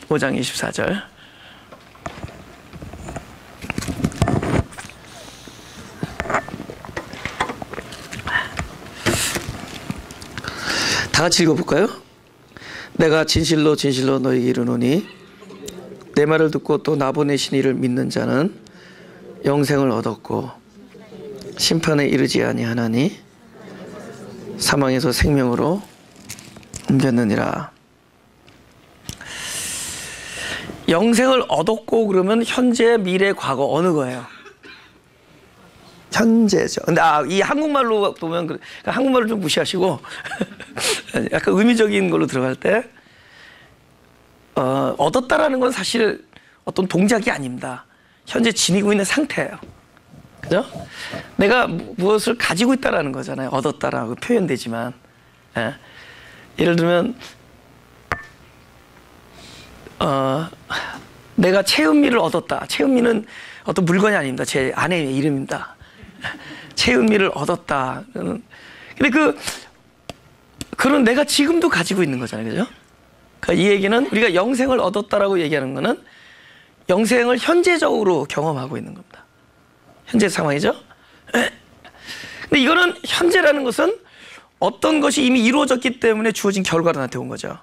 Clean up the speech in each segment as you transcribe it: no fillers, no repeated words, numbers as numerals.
5장 24절. 다 같이 읽어볼까요? 내가 진실로 진실로 너희에게 이르노니 내 말을 듣고 또 나 보내신 이를 믿는 자는 영생을 얻었고 심판에 이르지 아니하나니 사망에서 생명으로 옮겼느니라. 영생을 얻었고 그러면 현재, 미래, 과거 어느 거예요? 현재죠. 근데 이 한국말로 보면 그러니까 한국말을 좀 무시하시고 약간 의미적인 걸로 들어갈 때 얻었다라는 건 사실 어떤 동작이 아닙니다. 현재 지니고 있는 상태예요. 그죠? 내가 무엇을 가지고 있다라는 거잖아요. 얻었다라고 표현되지만. 예. 예를 들면 내가 최은미를 얻었다. 최은미는 어떤 물건이 아닙니다. 제 아내의 이름입니다. 최은미를 얻었다. 근데 그런 내가 지금도 가지고 있는 거잖아요. 그죠? 그러니까 이 얘기는 우리가 영생을 얻었다라고 얘기하는 거는 영생을 현재적으로 경험하고 있는 겁니다. 현재 상황이죠? 근데 이거는 현재라는 것은 어떤 것이 이미 이루어졌기 때문에 주어진 결과로 나타온 거죠.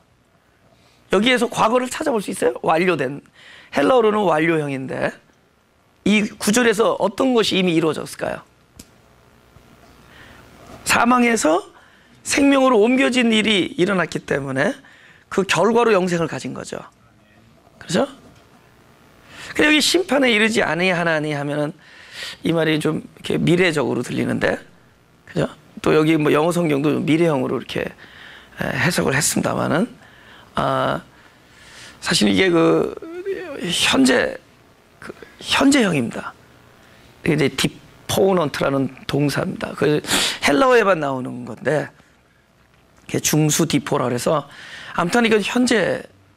여기에서 과거를 찾아볼 수 있어요? 완료된. 헬라어로는 완료형인데 이 구절에서 어떤 것이 이미 이루어졌을까요? 사망에서 생명으로 옮겨진 일이 일어났기 때문에 그 결과로 영생을 가진 거죠. 그렇죠? 근데 여기 심판에 이르지 아니하나니 하면은 이 말이 좀 이렇게 미래적으로 들리는데, 그죠? 또 여기 뭐 영어 성경도 미래형으로 이렇게 해석을 했습니다만은, 사실 이게 현재형입니다. 이게 이제 디포넌트라는 동사입니다. 그 헬라어에만 나오는 건데, 중수 디포라 그래서 아무튼 이건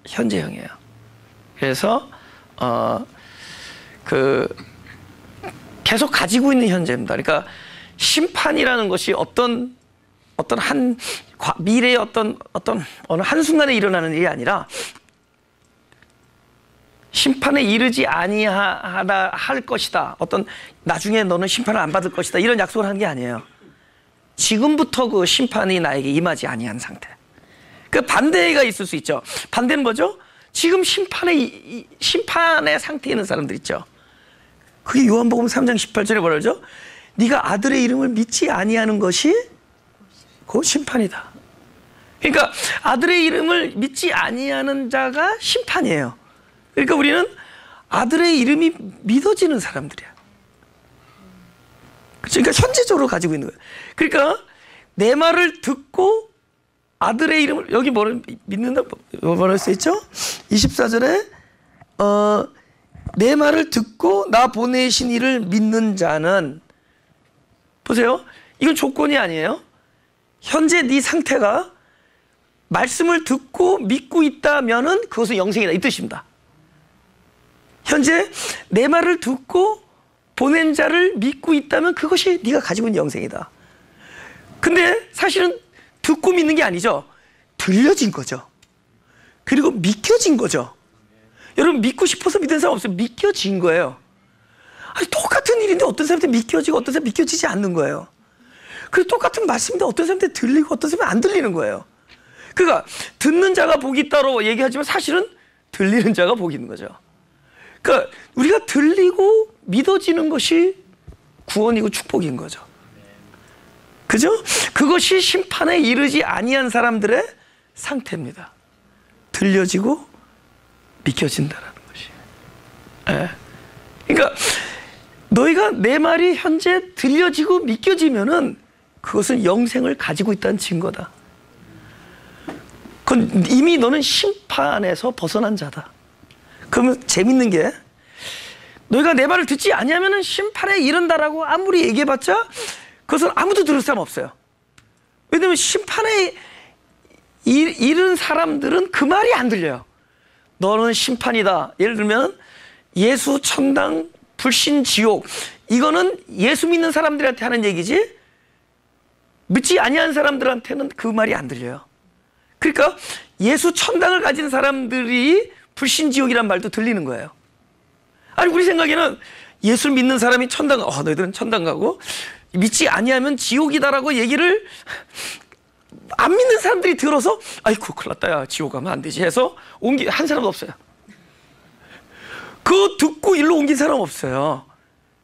현재형이에요. 그래서 계속 가지고 있는 현재입니다. 그러니까 심판이라는 것이 어떤 미래의 어느 한순간에 일어나는 일이 아니라 심판에 이르지 아니하다 할 것이다. 나중에 너는 심판을 안 받을 것이다. 이런 약속을 하는 게 아니에요. 지금부터 그 심판이 나에게 임하지 아니한 상태. 그 반대가 있을 수 있죠. 반대는 뭐죠? 지금 심판의 상태에 있는 사람들 있죠. 그게 요한복음 3장 18절에 뭐라 그러죠? 네가 아들의 이름을 믿지 아니하는 것이 그 심판이다. 그러니까 아들의 이름을 믿지 아니하는 자가 심판이에요. 그러니까 우리는 아들의 이름이 믿어지는 사람들이야. 그러니까 현재적으로 가지고 있는 거예요. 그러니까 내 말을 듣고 아들의 이름을, 여기 뭐를 믿는다, 뭐라 써 있죠? 24절에 내 말을 듣고 나 보내신 이를 믿는 자는, 보세요. 이건 조건이 아니에요. 현재 네 상태가 말씀을 듣고 믿고 있다면은 그것은 영생이다, 이 뜻입니다. 현재 내 말을 듣고 보낸 자를 믿고 있다면 그것이 네가 가지고 있는 영생이다. 근데 사실은 듣고 믿는 게 아니죠. 들려진 거죠. 그리고 믿겨진 거죠. 여러분, 믿고 싶어서 믿는 사람 없어요. 믿겨진 거예요. 아니, 똑같은 일인데 어떤 사람한테 믿겨지고 어떤 사람한테 믿겨지지 않는 거예요. 그리고 똑같은 말씀인데 어떤 사람한테 들리고 어떤 사람한테 안 들리는 거예요. 그러니까 듣는 자가 복이 있다고 얘기하지만 사실은 들리는 자가 복이 있는 거죠. 그러니까 우리가 들리고 믿어지는 것이 구원이고 축복인 거죠. 그죠? 그것이 심판에 이르지 아니한 사람들의 상태입니다. 들려지고 믿겨진다는 것이. 예. 그러니까 너희가 내 말이 현재 들려지고 믿겨지면은 그것은 영생을 가지고 있다는 증거다. 그건 이미 너는 심판에서 벗어난 자다. 그러면 재밌는 게, 너희가 내 말을 듣지 아니하면은 심판에 이른다라고 아무리 얘기해봤자 그것은 아무도 들을 사람 없어요. 왜냐하면 심판에 이른 사람들은 그 말이 안 들려요. 너는 심판이다. 예를 들면 예수, 천당, 불신, 지옥, 이거는 예수 믿는 사람들한테 하는 얘기지 믿지 아니한 사람들한테는 그 말이 안 들려요. 그러니까 예수, 천당을 가진 사람들이 불신지옥이란 말도 들리는 거예요. 아니 우리 생각에는 예수를 믿는 사람이 천당 너희들은 천당 가고 믿지 아니하면 지옥이다라고 얘기를 안 믿는 사람들이 들어서 아이고 큰일 났다 야 지옥 가면 안 되지 해서 한 사람도 없어요. 그거 듣고 일로 옮긴 사람 없어요.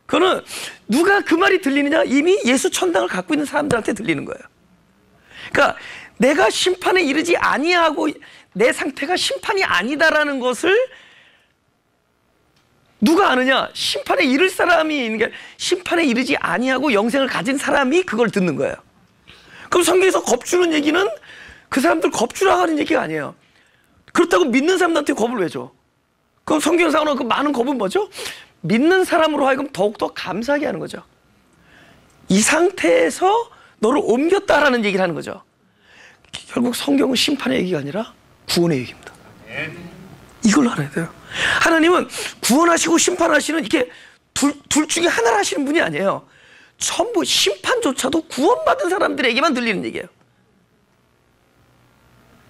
그거는 누가 그 말이 들리느냐? 이미 예수 천당을 갖고 있는 사람들한테 들리는 거예요. 그러니까 내가 심판에 이르지 아니하고 내 상태가 심판이 아니다라는 것을 누가 아느냐? 심판에 이를 사람이, 그러니까 심판에 이르지 아니하고 영생을 가진 사람이 그걸 듣는 거예요. 그럼 성경에서 겁주는 얘기는 그 사람들 겁주라고 하는 얘기가 아니에요. 그렇다고 믿는 사람들한테 겁을 왜 줘? 그럼 성경상으로 그 많은 겁은 뭐죠? 믿는 사람으로 하여금 더욱더 감사하게 하는 거죠. 이 상태에서 너를 옮겼다라는 얘기를 하는 거죠. 결국 성경은 심판의 얘기가 아니라 구원의 얘기입니다. 이걸 알아야 돼요. 하나님은 구원하시고 심판하시는 이렇게 둘 중에 하나를 하시는 분이 아니에요. 전부 심판조차도 구원받은 사람들에게만 들리는 얘기예요.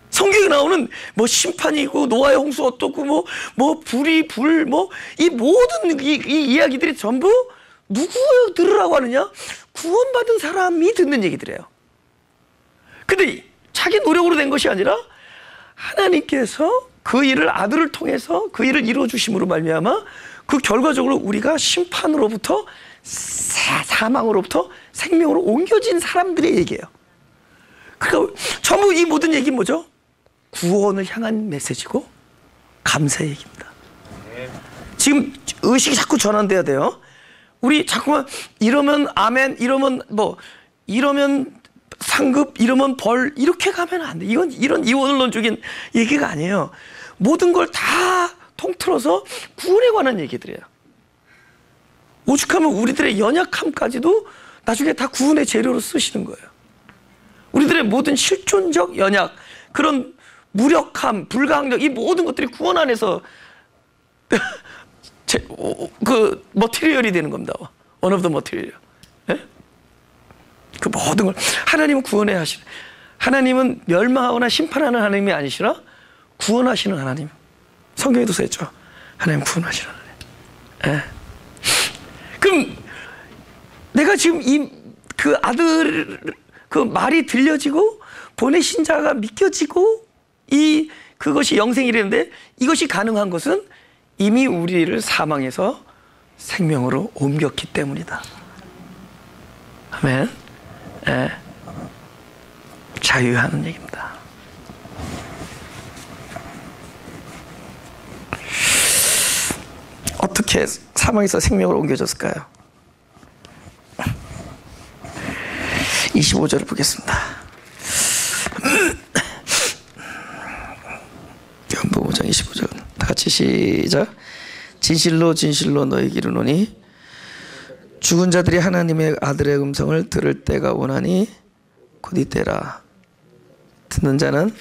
성경에 나오는 뭐 심판이고 노아의 홍수 어떻고 뭐 불이 불 이 모든 이 이야기들이 전부 누구 들으라고 하느냐? 구원받은 사람이 듣는 얘기들이에요. 근데 자기 노력으로 된 것이 아니라 하나님께서 그 일을 아들을 통해서 그 일을 이루어 주심으로 말미암아 그 결과적으로 우리가 심판으로부터 사망으로부터 생명으로 옮겨진 사람들의 얘기예요. 그러니까 전부 이 모든 얘기는 뭐죠? 구원을 향한 메시지고 감사의 얘기입니다. 지금 의식이 자꾸 전환돼야 돼요. 우리 자꾸만 이러면 아멘, 이러면 이러면 상급, 이러면 벌 이렇게 가면 안 돼. 이건 이런 이원론적인 얘기가 아니에요. 모든 걸 다 통틀어서 구원에 관한 얘기들이에요. 오죽하면 우리들의 연약함까지도 나중에 다 구원의 재료로 쓰시는 거예요. 우리들의 모든 실존적 연약, 그런 무력함, 불가항력, 이 모든 것들이 구원 안에서 그 머티리얼이 되는 겁니다. One of the material. 네? 그 모든 걸 하나님은 구원해 하시는, 하나님은 멸망하거나 심판하는 하나님이 아니시라 구원하시는 하나님. 성경에도 써있죠. 하나님 구원하시는 하나님. 네. 그럼 내가 지금 그 아들 그 말이 들려지고 보내신 자가 믿겨지고 그것이 영생이라는데 이것이 가능한 것은 이미 우리를 사망에서 생명으로 옮겼기 때문이다. 아멘. 네. 자유하는 얘기입니다. 어떻게 사망에서 생명으로 옮겨졌을까요? 25절을 보겠습니다. 요한복음 5장 25절 다 같이 시작. 진실로 진실로 너희에게 이르노니 죽은 자들이 하나님의 아들의 음성을 들을 때가 오나니 곧 이때라. 듣는 자는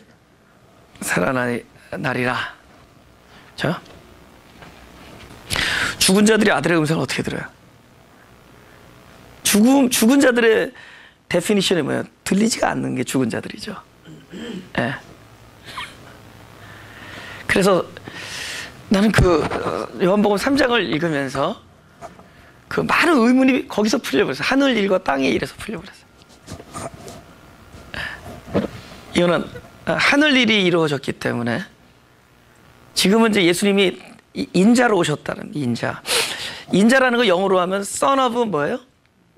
살아나리라. 자, 죽은 자들이 아들의 음성을 어떻게 들어요? 죽은 자들의 데피니션이 뭐예요? 들리지가 않는 게 죽은 자들이죠. 네. 그래서 나는 요한복음 3장을 읽으면서 그 많은 의문이 거기서 풀려버렸어요. 하늘 일과 땅의 일에서 풀려버렸어요. 이거는 하늘 일이 이루어졌기 때문에 지금은 이제 예수님이 인자로 오셨다는 인자라는 거 영어로 하면 son of 뭐예요?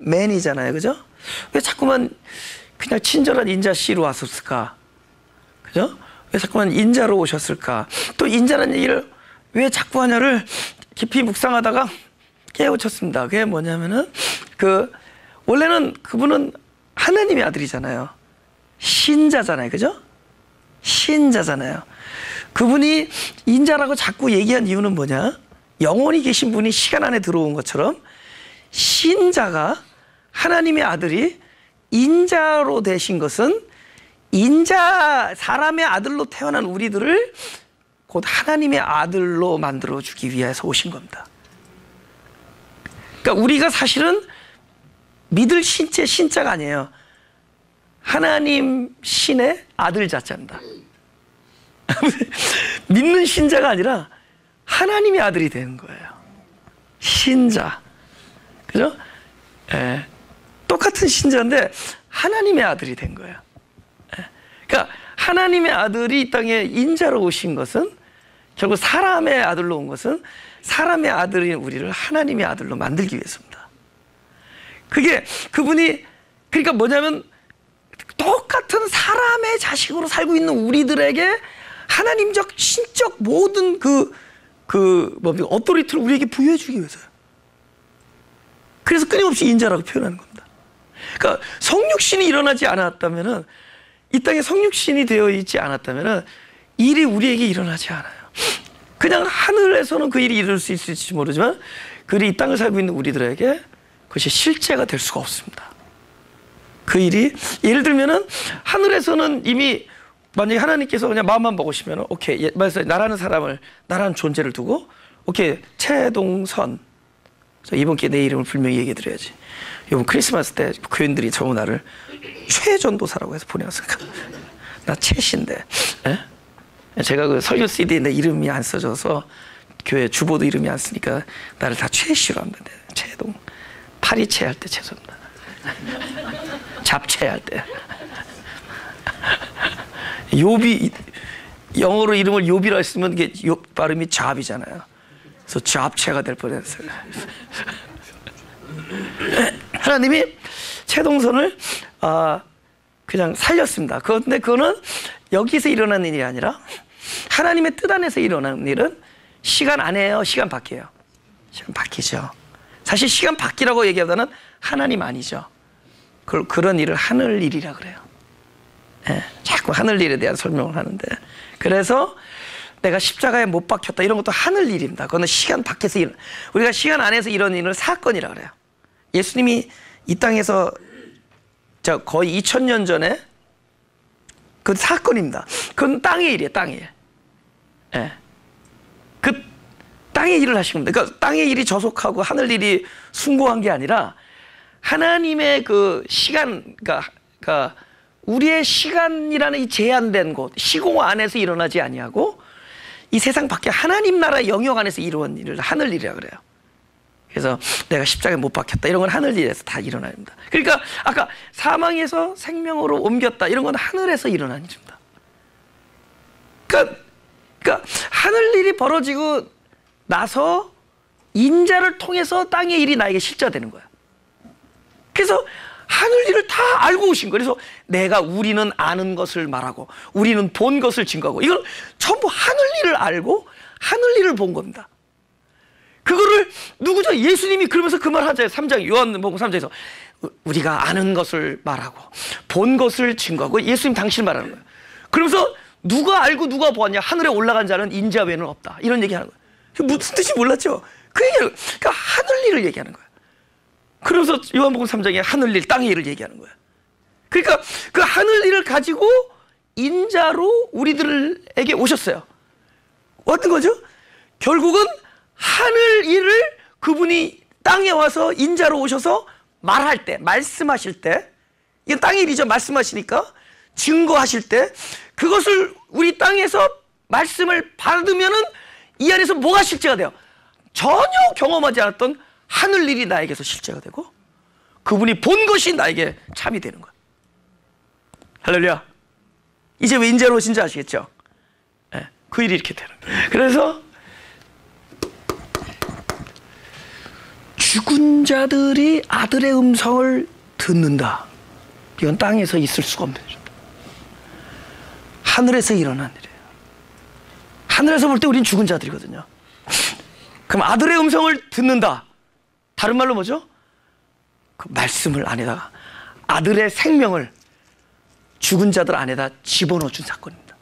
man이잖아요, 그죠? 왜 자꾸만 그냥 친절한 인자 씨로 왔었을까? 그죠? 왜 자꾸만 인자로 오셨을까? 또 인자라는 얘기를 왜 자꾸 하냐를 깊이 묵상하다가 깨우쳤습니다. 그게 뭐냐면은 원래는 그분은 하나님의 아들이잖아요. 신자잖아요, 그죠? 신자잖아요. 그분이 인자라고 자꾸 얘기한 이유는 뭐냐? 영원히 계신 분이 시간 안에 들어온 것처럼 신자가 하나님의 아들이 인자로 되신 것은 사람의 아들로 태어난 우리들을 곧 하나님의 아들로 만들어주기 위해서 오신 겁니다. 그러니까 우리가 사실은 믿을 신자가 아니에요. 하나님 신의 아들 자자입니다. 믿는 신자가 아니라 하나님의 아들이 되는 거예요. 신자. 그죠? 예. 똑같은 신자인데 하나님의 아들이 된 거예요. 예. 그러니까 하나님의 아들이 이 땅에 인자로 오신 것은 결국 사람의 아들로 온 것은 사람의 아들인 우리를 하나님의 아들로 만들기 위해서입니다. 그게 그분이 그러니까 뭐냐면 똑같은 사람의 자식으로 살고 있는 우리들에게 하나님적 신적 모든 어토리티를 우리에게 부여해 주기 위해서요. 그래서 끊임없이 인자라고 표현하는 겁니다. 그러니까 성육신이 일어나지 않았다면은 이 땅에 성육신이 되어 있지 않았다면은 일이 우리에게 일어나지 않아요. 그냥 하늘에서는 그 일이 이룰 수 있을지 모르지만 그들이 이 땅을 살고 있는 우리들에게 그것이 실제가 될 수가 없습니다. 그 일이 예를 들면은 하늘에서는 이미 만약에 하나님께서 그냥 마음만 먹으시면 오케이 나라는 사람을 나라는 존재를 두고 오케이 최동선 이번 기회에 내 이름을 분명히 얘기해 드려야지. 이번 크리스마스 때 교인들이 전부 나를 최전도사라고 해서 보내왔으니까 나 최신데 제가 그 설교 CD에 내 이름이 안 써져서 교회 주보도 이름이 안 쓰니까 나를 다 최씨로 합니다. 최동 파리채 할 때 죄송합니다. 잡채 할 때 요비 영어로 이름을 요비라 했으면 이게 발음이 잡이잖아요. 그래서 잡채가 될 뻔했어요. 하나님이 최동선을 그냥 살렸습니다. 그런데 그거는 여기서 일어나는 일이 아니라 하나님의 뜻 안에서 일어나는 일은 시간 안에요, 시간 밖이에요. 시간 밖이죠. 사실 시간 밖이라고 얘기하다는 하나님 아니죠. 그런 일을 하늘 일이라 그래요. 예, 자꾸 하늘 일에 대한 설명을 하는데 그래서 내가 십자가에 못 박혔다 이런 것도 하늘 일입니다. 그거는 시간 밖에서 우리가 시간 안에서 이런 일을 사건이라 그래요. 예수님이 이 땅에서 거의 2000년 전에 그 사건입니다. 그건 땅의 일이에요. 땅의 일. 예. 그 땅의 일을 하신 겁니다. 그러니까 땅의 일이 저속하고 하늘 일이 숭고한 게 아니라 하나님의 그 시간, 그러니까 우리의 시간이라는 이 제한된 곳, 시공 안에서 일어나지 아니하고 이 세상 밖에 하나님 나라의 영역 안에서 이루어진 일을 하늘 일이라 그래요. 그래서 내가 십자가에 못 박혔다 이런 건 하늘 일에서 다 일어납니다. 그러니까 아까 사망에서 생명으로 옮겼다 이런 건 하늘에서 일어난 일입니다. 그러니까 하늘 일이 벌어지고 나서 인자를 통해서 땅의 일이 나에게 실제되는 거야. 그래서 하늘 일을 다 알고 오신 거예요. 그래서 우리는 아는 것을 말하고 우리는 본 것을 증거하고 이걸 전부 하늘 일을 알고 하늘 일을 본 겁니다. 그거를 누구죠? 예수님이 그러면서 그 말 하잖아요. 3장 요한복음 3장에서 우리가 아는 것을 말하고 본 것을 증거하고 예수님 당신을 말하는 거예요. 그러면서 누가 알고 누가 보았냐? 하늘에 올라간 자는 인자 외에는 없다. 이런 얘기하는 거예요. 무슨 뜻이 몰랐죠? 그 얘기를 그러니까 하늘 일을 얘기하는 거예요. 그러면서 요한복음 3장에 하늘 일, 땅의 일을 얘기하는 거예요. 그러니까 그 하늘 일을 가지고 인자로 우리들에게 오셨어요. 어떤 거죠? 결국은 하늘 일을 그분이 땅에 와서 인자로 오셔서 말할 때, 말씀하실 때, 이건 땅의 일이죠. 말씀하시니까 증거하실 때 그것을 우리 땅에서 말씀을 받으면은 이 안에서 뭐가 실제가 돼요? 전혀 경험하지 않았던 하늘 일이 나에게서 실제가 되고 그분이 본 것이 나에게 참이 되는 거예요. 할렐루야. 이제 왜 인자로 오신지 아시겠죠? 네, 그 일이 이렇게 되는 거예요. 그래서 죽은 자들이 아들의 음성을 듣는다. 이건 땅에서 있을 수가 없는 일입니다. 하늘에서 일어난 일이에요. 하늘에서 볼 때 우린 죽은 자들이거든요. 그럼 아들의 음성을 듣는다. 다른 말로 뭐죠? 그 말씀을 안에다가 아들의 생명을 죽은 자들 안에다 집어넣어 준 사건입니다.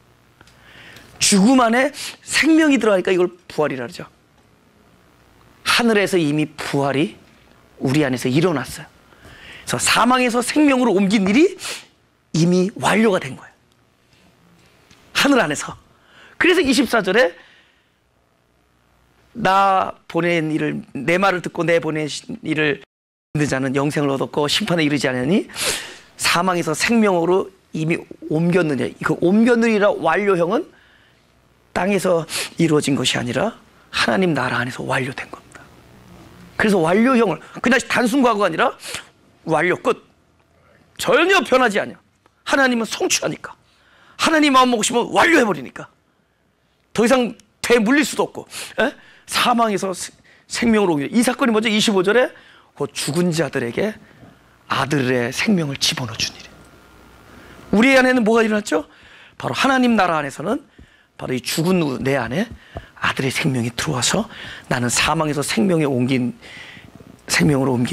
죽음 안에 생명이 들어가니까 이걸 부활이라 그러죠. 하늘에서 이미 부활이 우리 안에서 일어났어요. 그래서 사망에서 생명으로 옮긴 일이 이미 완료가 된 거예요. 하늘 안에서. 그래서 24절에 나 보낸 일을 내 말을 듣고 내 보내신 일을 믿는 자는 영생을 얻었고 심판에 이르지 않으니 사망에서 생명으로 이미 옮겼느냐. 그 옮겼느니라 완료형은 땅에서 이루어진 것이 아니라 하나님 나라 안에서 완료된 겁니다. 그래서 완료형을 그냥 단순 과거가 아니라 완료 끝. 전혀 변하지 않아. 하나님은 성취하니까. 하나님 마음 먹으시면 완료해버리니까. 더 이상 되물릴 수도 없고, 사망에서 생명으로 옮겨. 이 사건이 먼저 25절에 그 죽은 자들에게 아들의 생명을 집어넣어 준 일이에요. 우리 안에는 뭐가 일어났죠? 바로 하나님 나라 안에서는 바로 이 죽은 내 안에 아들의 생명이 들어와서 나는 사망에서 생명으로 옮긴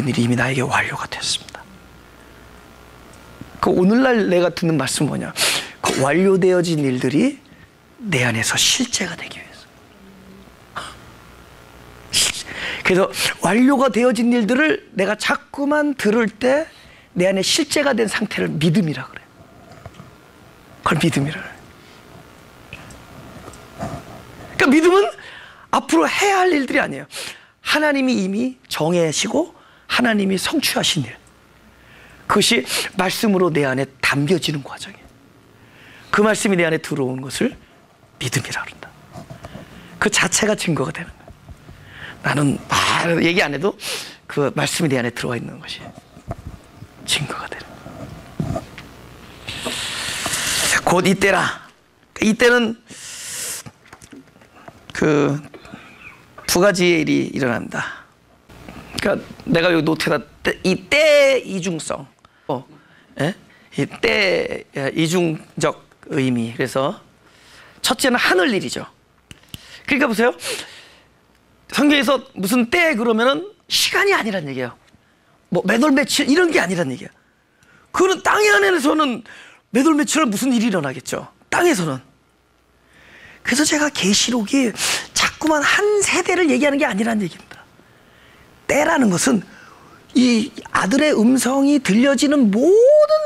일이 이미 나에게 완료가 됐습니다. 그 오늘날 내가 듣는 말씀은 뭐냐? 그 완료되어진 일들이 내 안에서 실제가 되기 위해서. 그래서 완료가 되어진 일들을 내가 자꾸만 들을 때 내 안에 실제가 된 상태를 믿음이라 그래요. 그걸 믿음이라 그래요. 그러니까 믿음은 앞으로 해야 할 일들이 아니에요. 하나님이 이미 정해시고 하나님이 성취하신 일, 그것이 말씀으로 내 안에 담겨지는 과정이에요. 그 말씀이 내 안에 들어오는 것을 믿음이라 그런다. 그 자체가 증거가 되는 거예요. 나는 얘기 안 해도 그 말씀이 내 안에 들어와 있는 것이 증거가 되는 거예요. 곧 이때라. 이때는 그 두 가지의 일이 일어납니다. 그러니까 내가 여기 노트에다 이 때 이중성, 이 때 이중적 의미. 그래서 첫째는 하늘 일이죠. 그러니까 보세요. 성경에서 무슨 때 그러면은 시간이 아니란 얘기예요. 뭐 몇 월 며칠 이런 게 아니란 얘기예요. 그거는 땅의 안에서는 몇 월 며칠 무슨 일이 일어나겠죠. 땅에서는. 그래서 제가 계시록이 자꾸만 한 세대를 얘기하는 게 아니란 얘기입니다. 때라는 것은 이 아들의 음성이 들려지는 모든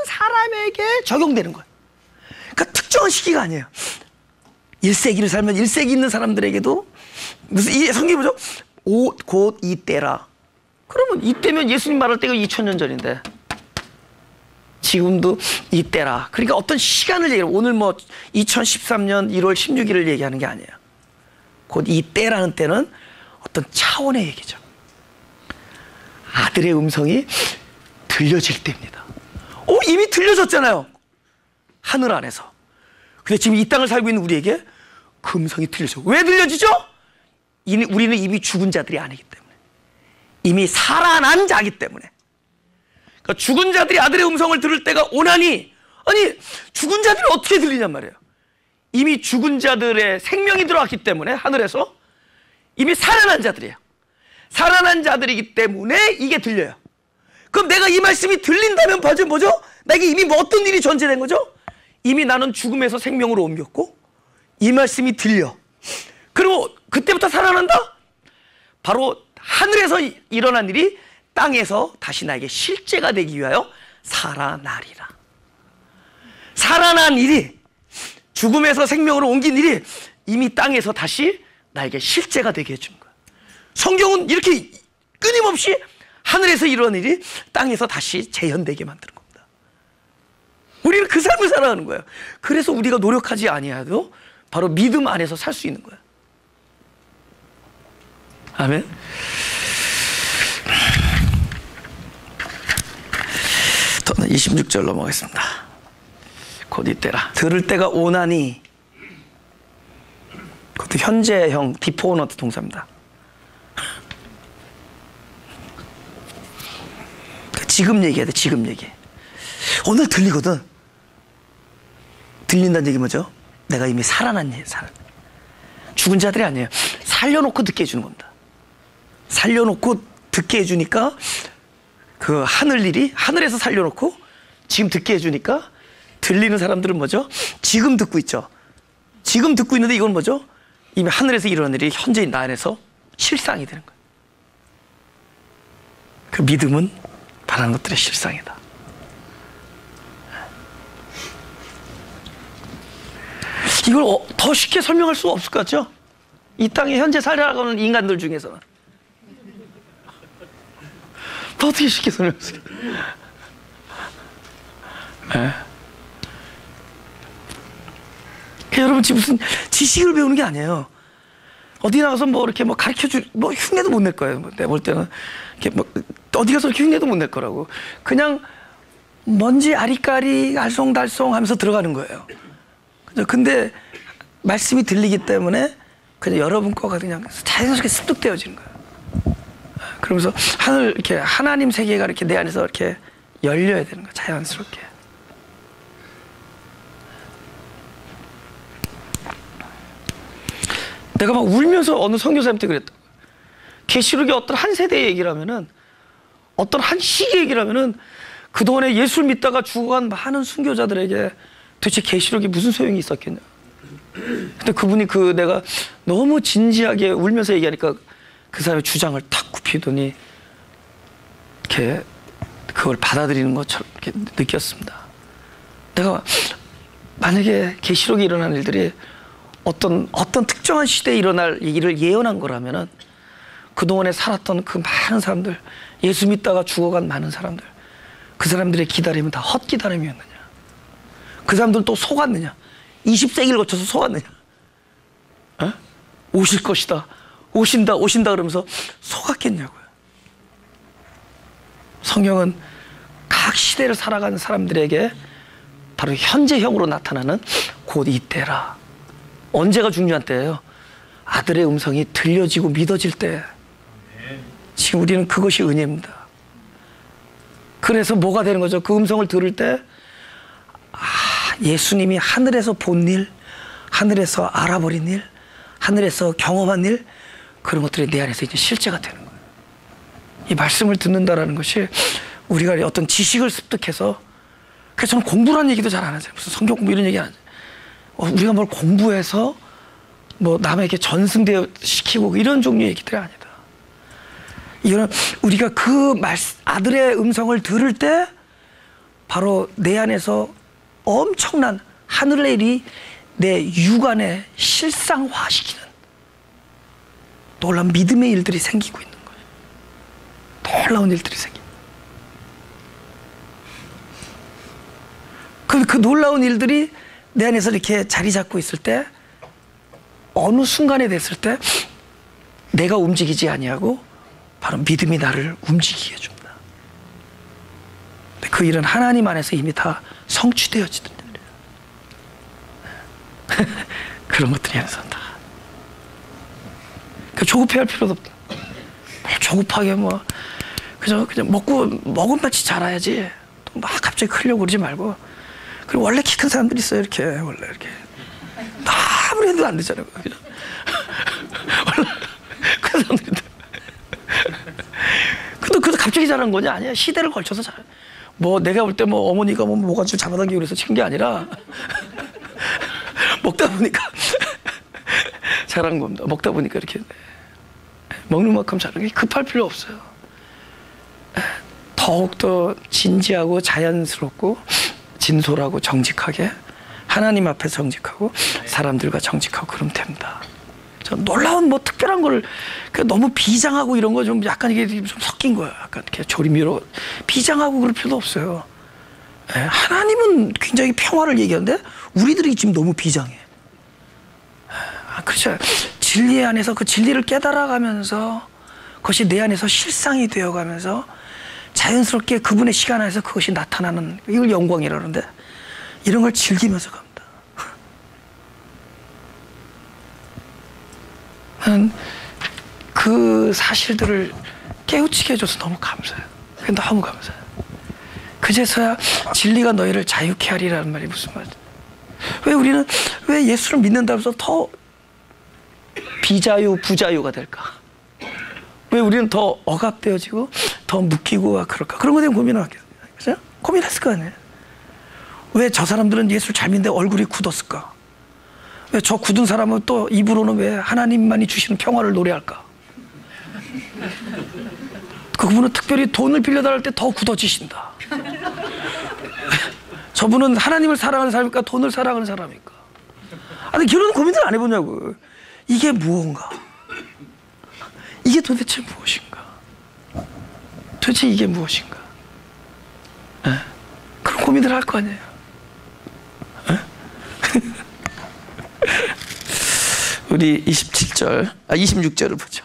사람에게 적용되는 거예요. 그러니까 특정한 시기가 아니에요. 1세기를 살면 1세기 있는 사람들에게도 무슨 이 성경이 뭐죠? 곧 이때라. 그러면 이때면 예수님 말할 때가 2000년 전인데 지금도 이때라. 그러니까 어떤 시간을 얘기해요. 오늘 뭐 2013년 1월 16일을 얘기하는 게 아니에요. 곧 이때라는 때는 어떤 차원의 얘기죠. 아들의 음성이 들려질 때입니다. 이미 들려졌잖아요. 하늘 안에서. 근데 지금 이 땅을 살고 있는 우리에게 그 음성이 들려져. 왜 들려지죠? 우리는 이미 죽은 자들이 아니기 때문에. 이미 살아난 자이기 때문에. 그러니까 죽은 자들이 아들의 음성을 들을 때가 오나니, 아니 죽은 자들이 어떻게 들리냔 말이에요. 이미 죽은 자들의 생명이 들어왔기 때문에 하늘에서 이미 살아난 자들이에요. 살아난 자들이기 때문에 이게 들려요. 그럼 내가 이 말씀이 들린다면 뭐죠? 나에게 이미 뭐 어떤 일이 전제된 거죠? 이미 나는 죽음에서 생명으로 옮겼고 이 말씀이 들려. 그리고 그때부터 살아난다? 바로 하늘에서 일어난 일이 땅에서 다시 나에게 실제가 되기 위하여 살아나리라. 살아난 일이, 죽음에서 생명으로 옮긴 일이 이미 땅에서 다시 나에게 실제가 되게 해준 거야. 성경은 이렇게 끊임없이 하늘에서 일어난 일이 땅에서 다시 재현되게 만드는 겁니다. 우리는 그 삶을 살아가는 거예요. 그래서 우리가 노력하지 아니해도 바로 믿음 안에서 살 수 있는 거예요. 아멘. 저는 26절 넘어가겠습니다. 곧 이때라. 들을 때가 오나니, 그것도 현재형 디포너트 동사입니다. 지금 얘기해야 돼. 지금 얘기. 오늘 들리거든. 들린다는 얘기 뭐죠? 내가 이미 살아난 사람. 죽은 자들이 아니에요. 살려놓고 듣게 해주는 겁니다. 살려놓고 듣게 해주니까 그 하늘일이 하늘에서 살려놓고 지금 듣게 해주니까 들리는 사람들은 뭐죠? 지금 듣고 있죠. 지금 듣고 있는데 이건 뭐죠? 이미 하늘에서 일어난 일이 현재인 나 안에서 실상이 되는 거예요. 그 믿음은 바라는 것들의 실상이다. 이걸 더 쉽게 설명할 수 없을 것 같죠? 이 땅에 현재 살아가는 인간들 중에서는 더 어떻게 쉽게 설명할 수 있어요? 여러분 여러분 지금 무슨 지식을 배우는 게 아니에요. 어디 나가서 뭐 이렇게 뭐 가르쳐줄 뭐 흉내도 못 낼 거예요. 내가 볼 때는 이렇게 뭐 어디 가서 이렇게 흉내도 못 낼 거라고. 그냥 뭔지 아리까리 알쏭달쏭 하면서 들어가는 거예요. 근데 말씀이 들리기 때문에 그냥 여러분 거가 그냥 자연스럽게 습득되어지는 거예요. 그러면서 하늘 이렇게 하나님 세계가 이렇게 내 안에서 이렇게 열려야 되는 거예요. 자연스럽게. 내가 막 울면서 어느 선교사님한테 그랬다. 계시록의 어떤 한 세대의 얘기를 하면은, 어떤 한 시기의 얘기를 하면은 그동안에 예수를 믿다가 죽어간 많은 순교자들에게 도대체 계시록이 무슨 소용이 있었겠냐. 근데 그분이 내가 너무 진지하게 울면서 얘기하니까 그 사람의 주장을 탁 굽히더니 이렇게 그걸 받아들이는 것처럼 이렇게 느꼈습니다. 내가 만약에 계시록에 일어난 일들이 어떤 특정한 시대에 일어날 일을 예언한 거라면은 그동안에 살았던 그 많은 사람들, 예수 믿다가 죽어간 많은 사람들, 그 사람들의 기다림은 다 헛기다림이었느냐? 그 사람들은 또 속았느냐? 20세기를 거쳐서 속았느냐? 어? 오실 것이다. 오신다 그러면서 속았겠냐고요. 성경은 각 시대를 살아가는 사람들에게 바로 현재형으로 나타나는 곧 이때라. 언제가 중요한 때예요? 아들의 음성이 들려지고 믿어질 때. 지금 우리는 그것이 은혜입니다. 그래서 뭐가 되는 거죠? 그 음성을 들을 때 예수님이 하늘에서 본 일, 하늘에서 알아버린 일, 하늘에서 경험한 일, 그런 것들이 내 안에서 이제 실제가 되는 거예요. 이 말씀을 듣는다라는 것이 우리가 어떤 지식을 습득해서, 그래서 저는 공부라는 얘기도 잘 안 하잖아요. 무슨 성경 공부 이런 얘기 안 하죠. 우리가 뭘 공부해서 뭐 남에게 전승되어 시키고 이런 종류의 얘기들이 아니다. 이거는 우리가 아들의 음성을 들을 때 바로 내 안에서 엄청난 하늘의 일이 내 육안에 실상화시키는 놀라운 믿음의 일들이 생기고 있는 거예요. 놀라운 일들이 생깁니다. 그 놀라운 일들이 내 안에서 이렇게 자리 잡고 있을 때 어느 순간에 됐을 때 내가 움직이지 아니하고 바로 믿음이 나를 움직이게 해줍니다. 그 일은 하나님 안에서 이미 다 성취되어지던 일이에요. 그런 것들이 안에서 다. 조급해할 필요도 없다. 조급하게 그냥 먹은 맛이 자라야지. 막 갑자기 크려고 그러지 말고. 그리고 원래 키 큰 사람들이 있어요. 원래 이렇게. 아무리 해도 안 되잖아요. 그냥. 원래 큰 사람들인데. 그래도 갑자기 자란 거냐? 아니야. 시대를 걸쳐서 자라. 내가 볼 때 어머니가 모가지를 잡아당기고 그래서 친 게 아니라 먹다 보니까 자란 겁니다. 먹다 보니까 이렇게 먹는 만큼 자란 게 급할 필요 없어요. 더욱더 진지하고 자연스럽고 진솔하고 정직하게 하나님 앞에 정직하고 사람들과 정직하고 그러면 됩니다. 놀라운 특별한 걸 너무 비장하고 이런 거 좀 약간 이게 좀 섞인 거예요. 약간 이렇게 조림미로 비장하고 그럴 필요도 없어요. 하나님은 굉장히 평화를 얘기하는데 우리들이 지금 너무 비장해. 그렇죠. 진리 안에서 그 진리를 깨달아가면서 그것이 내 안에서 실상이 되어가면서 자연스럽게 그분의 시간 안에서 그것이 나타나는, 이걸 영광이라고 하는데 이런 걸 즐기면서 갑니다. 나는 그 사실들을 깨우치게 해줘서 너무 감사해요. 너무 감사해요. 그제서야 진리가 너희를 자유케 하리라는 말이 무슨 말이야? 왜 예수를 믿는다면서 더 비자유, 부자유가 될까? 왜 우리는 더 억압되어지고 더 묶이고 그럴까? 그런 거에 대한 고민을 하겠어요. 그죠? 고민했을 거 아니에요. 왜 저 사람들은 예수를 잘 믿는데 얼굴이 굳었을까? 왜 저 굳은 사람은 또 입으로는 왜 하나님만이 주시는 평화를 노래할까? 그분은 특별히 돈을 빌려달랄 때 더 굳어지신다. 저분은 하나님을 사랑하는 사람입니까? 돈을 사랑하는 사람입니까? 아니, 그런 고민들 안 해보냐고. 이게 무언가? 이게 도대체 무엇인가? 도대체 이게 무엇인가? 그런 고민들 할 거 아니에요. 우리 26절을 보죠.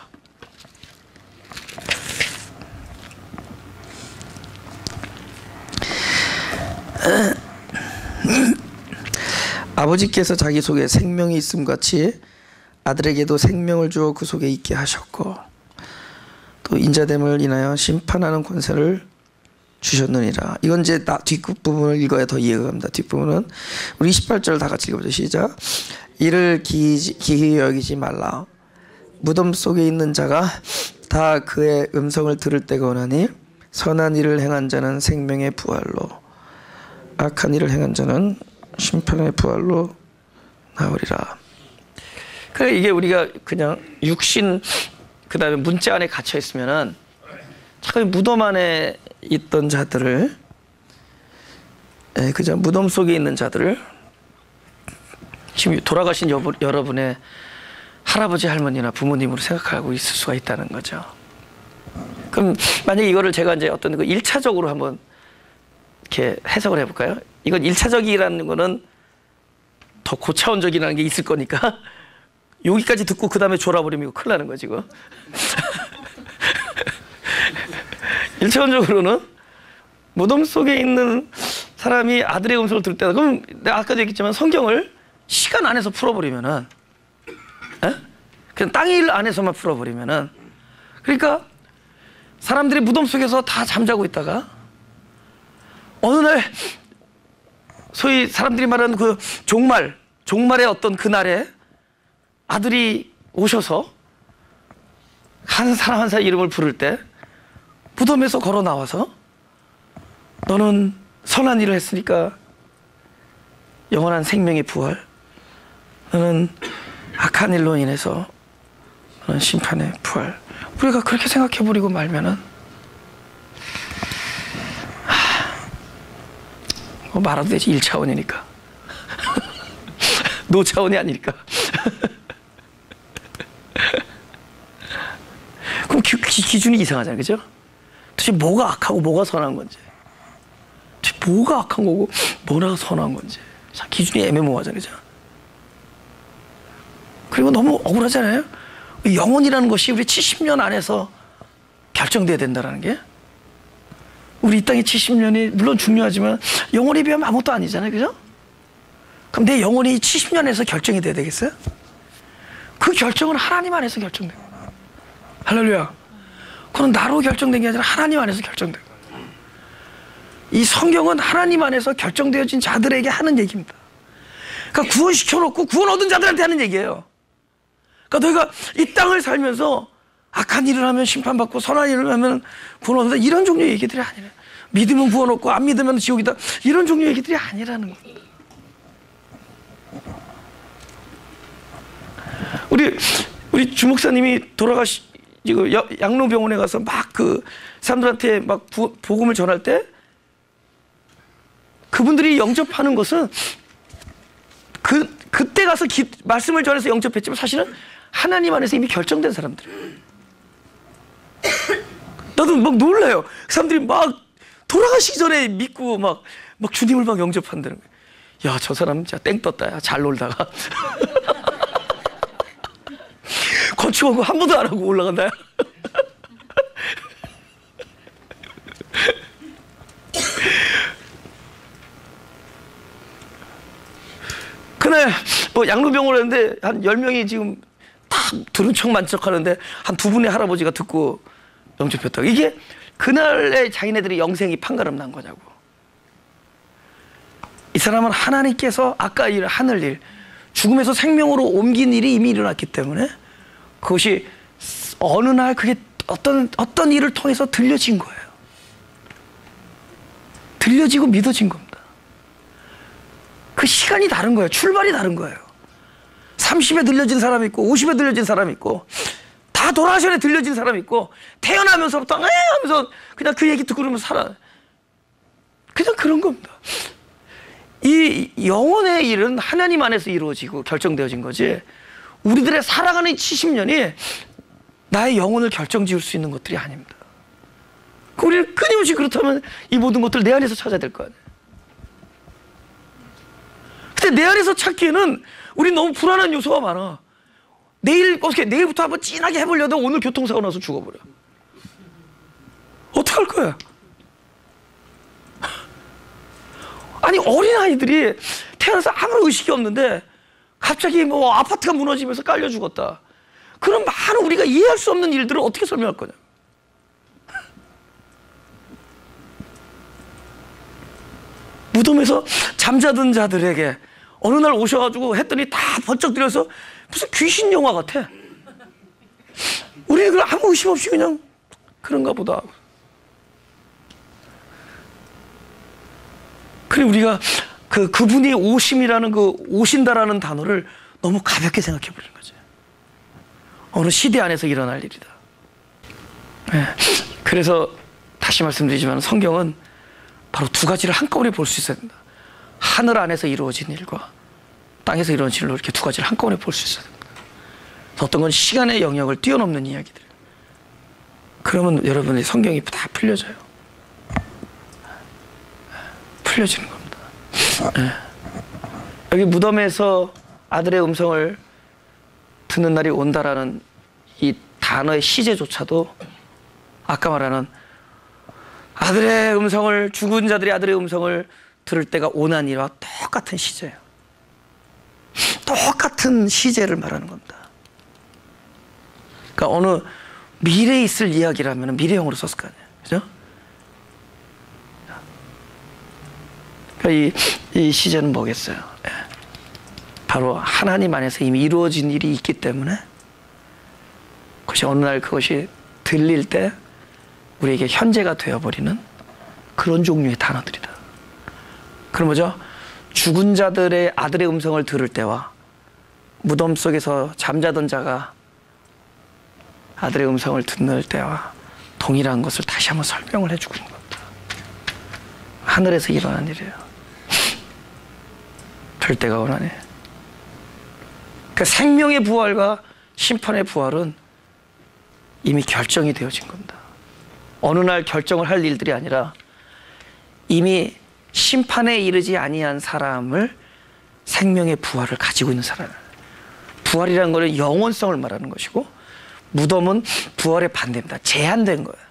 아버지께서 자기 속에 생명이 있음 같이 아들에게도 생명을 주어 그 속에 있게 하셨고 또 인자됨을 인하여 심판하는 권세를 주셨느니라. 이건 이제 뒷부분을 읽어야 더 이해가 갑니다. 뒷부분은 우리 28절 다 같이 읽어보죠. 시작. 이를 기히 여기지 말라. 무덤 속에 있는 자가 다 그의 음성을 들을 때가 오나니 선한 일을 행한 자는 생명의 부활로 악한 일을 행한 자는 심판의 부활로 나오리라. 그래 이게 우리가 그냥 육신 그다음에 문자 안에 갇혀 있으면은 참 무덤 안에 있던 자들을 그저 무덤 속에 있는 자들을 지금 돌아가신 여러분의 할아버지 할머니나 부모님으로 생각하고 있을 수가 있다는 거죠. 그럼 만약에 이거를 제가 이제 어떤 그 1차적으로 한번 이렇게 해석을 해볼까요? 이건 1차적이라는 거는 더 고차원적이라는 게 있을 거니까 여기까지 듣고 그 다음에 졸아버리면 이거 큰일 나는 거지 이거. 1차원적으로는 무덤 속에 있는 사람이 아들의 음성을 들을 때다. 그럼 내가 아까도 얘기했지만 성경을 시간 안에서 풀어버리면은 그냥 땅의 일 안에서만 풀어버리면은 그러니까 사람들이 무덤 속에서 다 잠자고 있다가 어느 날 소위 사람들이 말하는 그 종말의 어떤 그날에 아들이 오셔서 한 사람 한 사람 이름을 부를 때 무덤에서 걸어 나와서 너는 선한 일을 했으니까 영원한 생명의 부활, 너는 악한 일로 인해서 너는 심판의 부활. 우리가 그렇게 생각해버리고 말면은 뭐 말아도 되지. 1차원이니까 노차원이 아니니까. 그럼 기준이 이상하잖아요, 그죠? 도대체 뭐가 악하고 뭐가 선한 건지, 도대체 뭐가 악한 거고 뭐가 선한 건지 자, 기준이 애매모호하잖아요, 그죠? 그리고 너무 억울하잖아요. 영혼이라는 것이 우리 70년 안에서 결정돼야 된다는 게, 우리 이 땅의 70년이 물론 중요하지만 영혼에 비하면 아무것도 아니잖아요, 그죠? 그럼 내 영혼이 70년에서 결정이 돼야 되겠어요? 그 결정은 하나님 안에서 결정돼요. 할렐루야. 그건 나로 결정된 게 아니라 하나님 안에서 결정돼요. 이 성경은 하나님 안에서 결정되어진 자들에게 하는 얘기입니다. 그러니까 구원시켜놓고 구원 얻은 자들한테 하는 얘기예요. 그러니까 너희가 이 땅을 살면서 악한 일을 하면 심판받고 선한 일을 하면 구원 얻는다, 이런 종류의 얘기들이 아니라, 믿으면 구원 얻고 안 믿으면 지옥이다, 이런 종류의 얘기들이 아니라는 겁니다. 우리 주목사님이 돌아가시고 양로병원에 가서 막 그 사람들한테 막 복음을 전할 때 그분들이 영접하는 것은 그때 가서 말씀을 전해서 영접했지만 사실은 하나님 안에서 이미 결정된 사람들. 나도 막 놀라요. 그 사람들이 막 돌아가시기 전에 믿고 막 주님을 막 영접한다는 거예요. 야, 저 사람 진짜 땡 떴다. 야, 잘 놀다가 건축하고 한 번도 안 하고 올라간다. 그날 뭐 양로병원을 했는데 한 10명이 지금 다 들은 척 만척 하는데 한 2분의 할아버지가 듣고 영접했다고. 이게 그날에 자기네들이 영생이 판가름 난 거냐고. 이 사람은 하나님께서 아까 하늘 일, 죽음에서 생명으로 옮긴 일이 이미 일어났기 때문에 그것이 어느 날 그게 어떤 일을 통해서 들려진 거예요. 들려지고 믿어진 겁니다. 그 시간이 다른 거예요. 출발이 다른 거예요. 30에 들려진 사람이 있고 50에 들려진 사람이 있고 다 돌아가시 전에 들려진 사람이 있고 태어나면서부터 하면서 그냥 그 얘기 듣고 그러면서 살아. 그냥 그런 겁니다. 이 영혼의 일은 하나님 안에서 이루어지고 결정되어진 거지, 우리들의 살아가는 70년이 나의 영혼을 결정지을 수 있는 것들이 아닙니다. 우리는 끊임없이 그렇다면 이 모든 것들을 내 안에서 찾아야 될 거 아니에요. 근데 내 안에서 찾기에는 우리 너무 불안한 요소가 많아. 내일부터 한번 진하게 해보려다 오늘 교통사고 나서 죽어버려. 어떡할 거야? 아니, 어린아이들이 태어나서 아무 의식이 없는데 갑자기 뭐 아파트가 무너지면서 깔려 죽었다. 그런 많은 우리가 이해할 수 없는 일들을 어떻게 설명할 거냐? 무덤에서 잠자던 자들에게 어느 날 오셔가지고 했더니 다 번쩍 들여서 무슨 귀신 영화 같아. 우리는 그걸 아무 의심 없이 그냥 그런가 보다. 그래, 우리가 그분이 오심이라는 오신다라는 단어를 너무 가볍게 생각해 버리는 거죠. 어느 시대 안에서 일어날 일이다. 네. 그래서 다시 말씀드리지만 성경은 바로 두 가지를 한꺼번에 볼 수 있어야 된다. 하늘 안에서 이루어진 일과 땅에서 이루어진 일로 이렇게 두 가지를 한꺼번에 볼 수 있어야 됩니다. 어떤 건 시간의 영역을 뛰어넘는 이야기들. 그러면 여러분의 성경이 다 풀려져요. 풀려지는 겁니다. 네. 여기 무덤에서 아들의 음성을 듣는 날이 온다라는 이 단어의 시제조차도 아까 말하는 아들의 음성을, 죽은 자들이 아들의 음성을 들을 때가 오나니와 똑같은 시제예요. 똑같은 시제를 말하는 겁니다. 그러니까 어느 미래에 있을 이야기라면 미래형으로 썼을 거 아니에요. 그죠? 그러니까 이 시제는 뭐겠어요? 바로 하나님 안에서 이미 이루어진 일이 있기 때문에 그것이 어느 날 그것이 들릴 때 우리에게 현재가 되어버리는 그런 종류의 단어들이다. 그럼 뭐죠? 죽은 자들의 아들의 음성을 들을 때와 무덤 속에서 잠자던 자가 아들의 음성을 듣는 때와 동일한 것을 다시 한번 설명을 해주고 있는 겁니다. 하늘에서 일어난 일이에요. 될 때가 오나니. 그러니까 생명의 부활과 심판의 부활은 이미 결정이 되어진 겁니다. 어느 날 결정을 할 일들이 아니라 이미 심판에 이르지 아니한 사람을 생명의 부활을 가지고 있는 사람. 부활이라는 것은 영원성을 말하는 것이고 무덤은 부활의 반대입니다. 제한된 거예요.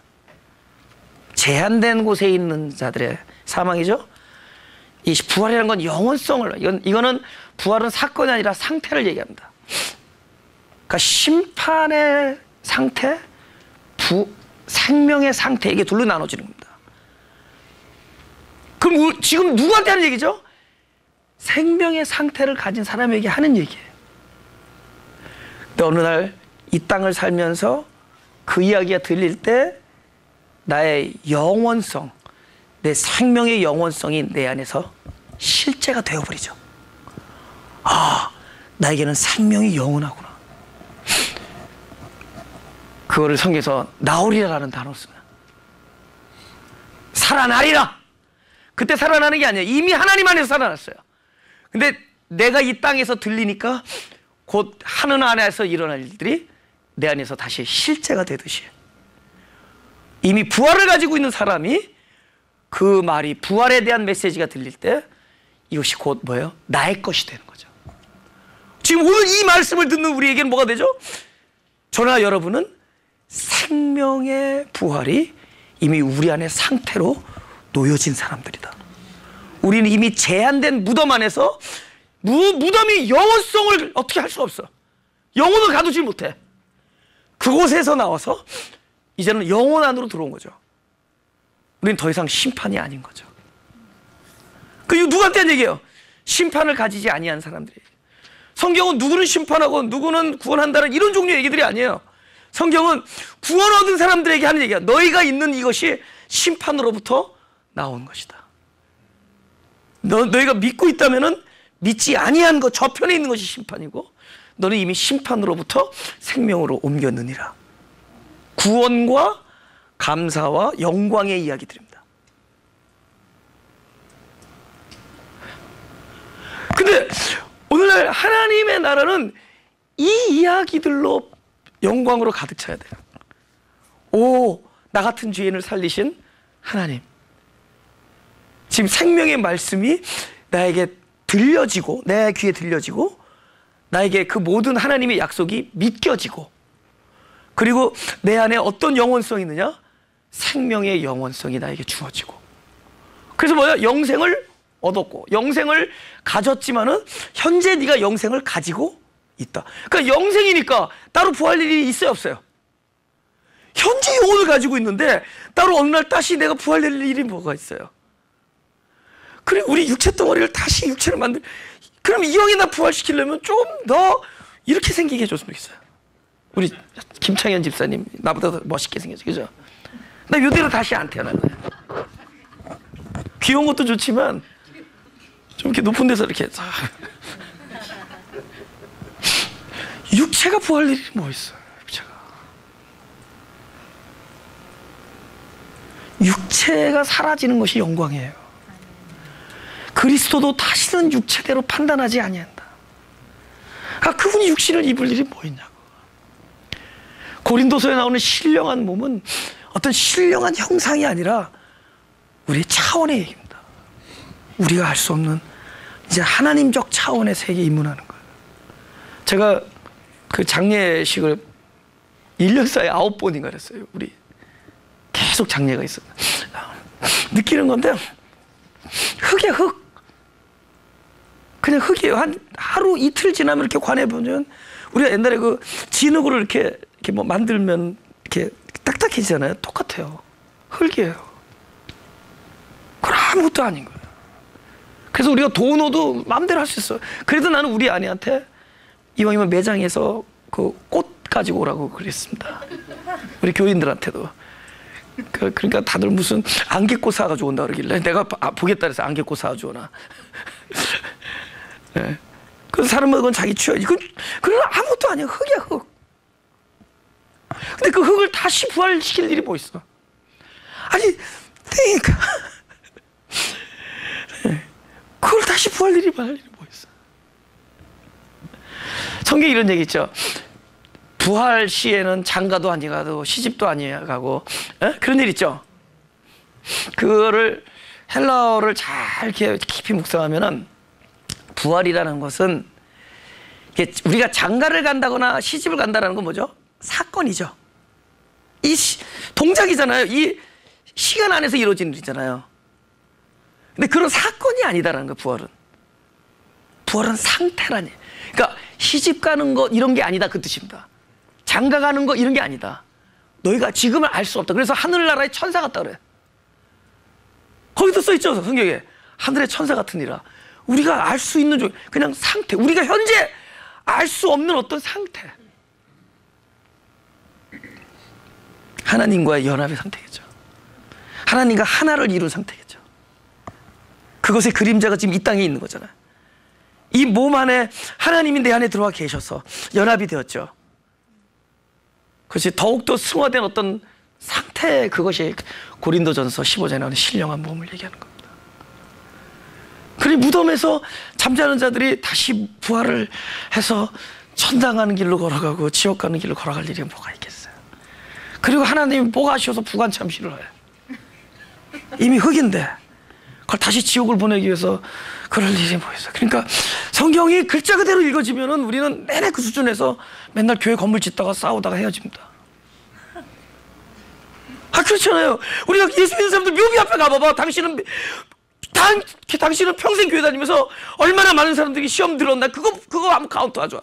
제한된 곳에 있는 자들의 사망이죠. 이 부활이라는 건 영원성을, 이거는 부활은 사건이 아니라 상태를 얘기합니다. 그러니까 심판의 상태, 생명의 상태, 이게 둘로 나눠지는 겁니다. 그럼 지금 누구한테 하는 얘기죠? 생명의 상태를 가진 사람에게 하는 얘기예요. 근데 어느 날 이 땅을 살면서 그 이야기가 들릴 때 나의 영원성, 내 생명의 영원성이 내 안에서 실제가 되어버리죠. 아, 나에게는 생명이 영원하구나. 그거를 성경에서 나오리라라는 단어를 씁니다. 살아나리라. 그때 살아나는 게 아니에요. 이미 하나님 안에서 살아났어요. 근데 내가 이 땅에서 들리니까 곧 하늘 안에서 일어날 일들이 내 안에서 다시 실제가 되듯이 이미 부활을 가지고 있는 사람이 그 말이 부활에 대한 메시지가 들릴 때 이것이 곧 뭐예요? 나의 것이 되는 거죠. 지금 오늘 이 말씀을 듣는 우리에게는 뭐가 되죠? 저나 여러분은 생명의 부활이 이미 우리 안의 상태로 놓여진 사람들이다. 우리는 이미 제한된 무덤 안에서 무덤이 영원성을 어떻게 할 수가 없어. 영혼을 가두지 못해. 그곳에서 나와서 이제는 영혼 안으로 들어온 거죠. 우리는 더 이상 심판이 아닌 거죠. 이거 누구한테 한 얘기예요? 심판을 가지지 아니한 사람들이. 성경은 누구는 심판하고 누구는 구원한다는 이런 종류의 얘기들이 아니에요. 성경은 구원 얻은 사람들에게 하는 얘기야. 너희가 있는 이것이 심판으로부터 나온 것이다. 너희가 믿고 있다면은 믿지 아니한 것, 저편에 있는 것이 심판이고 너는 이미 심판으로부터 생명으로 옮겼느니라. 구원과 감사와 영광의 이야기들입니다. 근데 오늘날 하나님의 나라는 이 이야기들로 영광으로 가득 차야 돼요. 오, 나 같은 죄인을 살리신 하나님. 지금 생명의 말씀이 나에게 들려지고 내 귀에 들려지고 나에게 그 모든 하나님의 약속이 믿겨지고, 그리고 내 안에 어떤 영원성이 있느냐? 생명의 영원성이 나에게 주어지고. 그래서 뭐야? 영생을 얻었고 영생을 가졌지만은 현재 네가 영생을 가지고 있다. 그러니까 영생이니까 따로 부활 일이 있어요, 없어요? 현재 영혼을 가지고 있는데 따로 어느 날 다시 내가 부활될 일이 뭐가 있어요? 그래, 우리 육체 덩어리를 다시 육체를 그럼 이 형이 나 부활시키려면 좀 더 이렇게 생기게 해줬으면 좋겠어요. 우리 김창현 집사님 나보다 더 멋있게 생겼죠, 그죠? 나 이대로 다시 안 태어날래. 귀여운 것도 좋지만 좀 이렇게 높은 데서 이렇게 육체가 부활될 일이 뭐 있어요? 육체가 사라지는 것이 영광이에요. 그리스도도 다시는 육체대로 판단하지 아니한다. 그분이 육신을 입을 일이 뭐 있냐고. 고린도서에 나오는 신령한 몸은 어떤 신령한 형상이 아니라 우리의 차원의 얘기입니다. 우리가 알 수 없는 이제 하나님적 차원의 세계에 입문하는 거예요. 제가 그 장례식을 1년 사이에 9번인가 했어요. 우리 계속 장례가 있어요. 느끼는 건데 흙이야, 흙. 그냥 흙이에요. 한 하루 이틀 지나면 이렇게 관해보면 우리가 옛날에 그 진흙으로 이렇게 뭐 만들면 이렇게 딱딱해지잖아요. 똑같아요. 흙이에요. 그건 아무것도 아닌 거예요. 그래서 우리가 돈어도 마음대로 할 수 있어요. 그래도 나는 우리 아내한테 이왕이면 매장에서 그 꽃 가지고 오라고 그랬습니다. 우리 교인들한테도. 그러니까 다들 무슨 안개꽃 사가지고 온다 그러길래 내가 보겠다 그래서 안개꽃 사가지고 오나. 네. 그 사람은 그건 자기 취향이지. 그건 아무것도 아니야. 흙이야, 흙. 근데 그 흙을 다시 부활시킬 일이 뭐 있어? 아니, 그러니까 그걸 다시 부활 일이 뭐 있어? 성경에 이런 얘기 있죠. 부활 시에는 장가도 아니 가고 시집도 아니 가고 그런 일 있죠. 그거를 헬라어를 잘 이렇게 깊이 묵상하면은 부활이라는 것은 우리가 장가를 간다거나 시집을 간다는 건 뭐죠? 사건이죠. 이 동작이잖아요. 이 시간 안에서 이루어지는 일이잖아요. 근데 그런 사건이 아니다라는 거예요. 부활은. 부활은 상태라니. 그러니까 시집 가는 거 이런 게 아니다 그 뜻입니다. 장가 가는 거 이런 게 아니다. 너희가 지금은 알 수 없다. 그래서 하늘나라의 천사 같다 그래. 거기도 써 있죠, 성경에. 하늘의 천사 같으니라. 우리가 알 수 있는 그냥 상태. 우리가 현재 알 수 없는 어떤 상태. 하나님과의 연합의 상태겠죠. 하나님과 하나를 이룬 상태겠죠. 그것의 그림자가 지금 이 땅에 있는 거잖아요. 이 몸 안에 하나님이 내 안에 들어와 계셔서 연합이 되었죠. 그것이 더욱더 승화된 어떤 상태, 그것이 고린도전서 15장에 나오는 신령한 몸을 얘기하는 겁니다. 그리 무덤에서 잠자는 자들이 다시 부활을 해서 천당 가는 길로 걸어가고 지옥 가는 길로 걸어갈 일이 뭐가 있겠어요. 그리고 하나님이 뭐가 아쉬워서 부관 참시를 해. 이미 흙인데 그걸 다시 지옥을 보내기 위해서 그럴 일이 뭐 있어. 그러니까 성경이 글자 그대로 읽어지면은 우리는 내내 그 수준에서 맨날 교회 건물 짓다가 싸우다가 헤어집니다. 그렇잖아요. 우리가 예수 믿는 사람들 묘비 앞에 가봐봐. 당신은 평생 교회 다니면서 얼마나 많은 사람들이 시험 들었나. 그거 한번 카운트하자.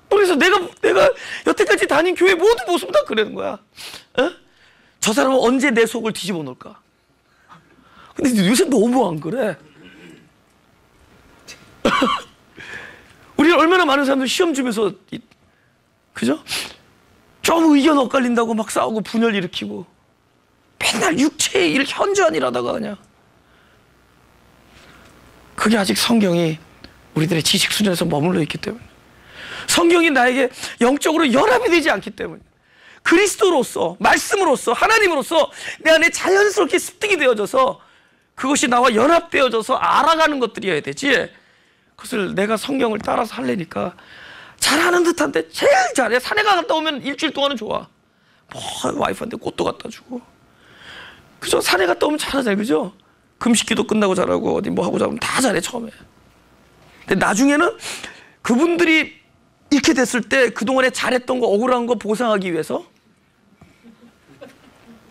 그래서 내가 여태까지 다닌 교회 모든 모습 다 그러는 거야. 저 사람은 언제 내 속을 뒤집어 놓을까? 근데 요새 너무 안 그래. 우리 얼마나 많은 사람들 시험 주면서, 그죠? 좀 의견 엇갈린다고 막 싸우고 분열 일으키고 맨날 육체의 일 현저한 일하다가 그냥. 그게 아직 성경이 우리들의 지식 수준에서 머물러 있기 때문에, 성경이 나에게 영적으로 연합이 되지 않기 때문에, 그리스도로서, 말씀으로서, 하나님으로서 내 안에 자연스럽게 습득이 되어져서 그것이 나와 연합되어져서 알아가는 것들이어야 되지, 그것을 내가 성경을 따라서 하려니까 잘하는 듯한데 제일 잘해. 산에 갔다 오면 일주일 동안은 좋아. 뭐 와이프한테 꽃도 갖다 주고, 그죠? 산에 갔다 오면 잘하잖아요, 그죠? 금식기도 끝나고 잘하고 어디 뭐 하고 자면 다 잘해. 처음에 근데 나중에는 그분들이 이렇게 됐을 때 그동안에 잘했던 거, 억울한 거 보상하기 위해서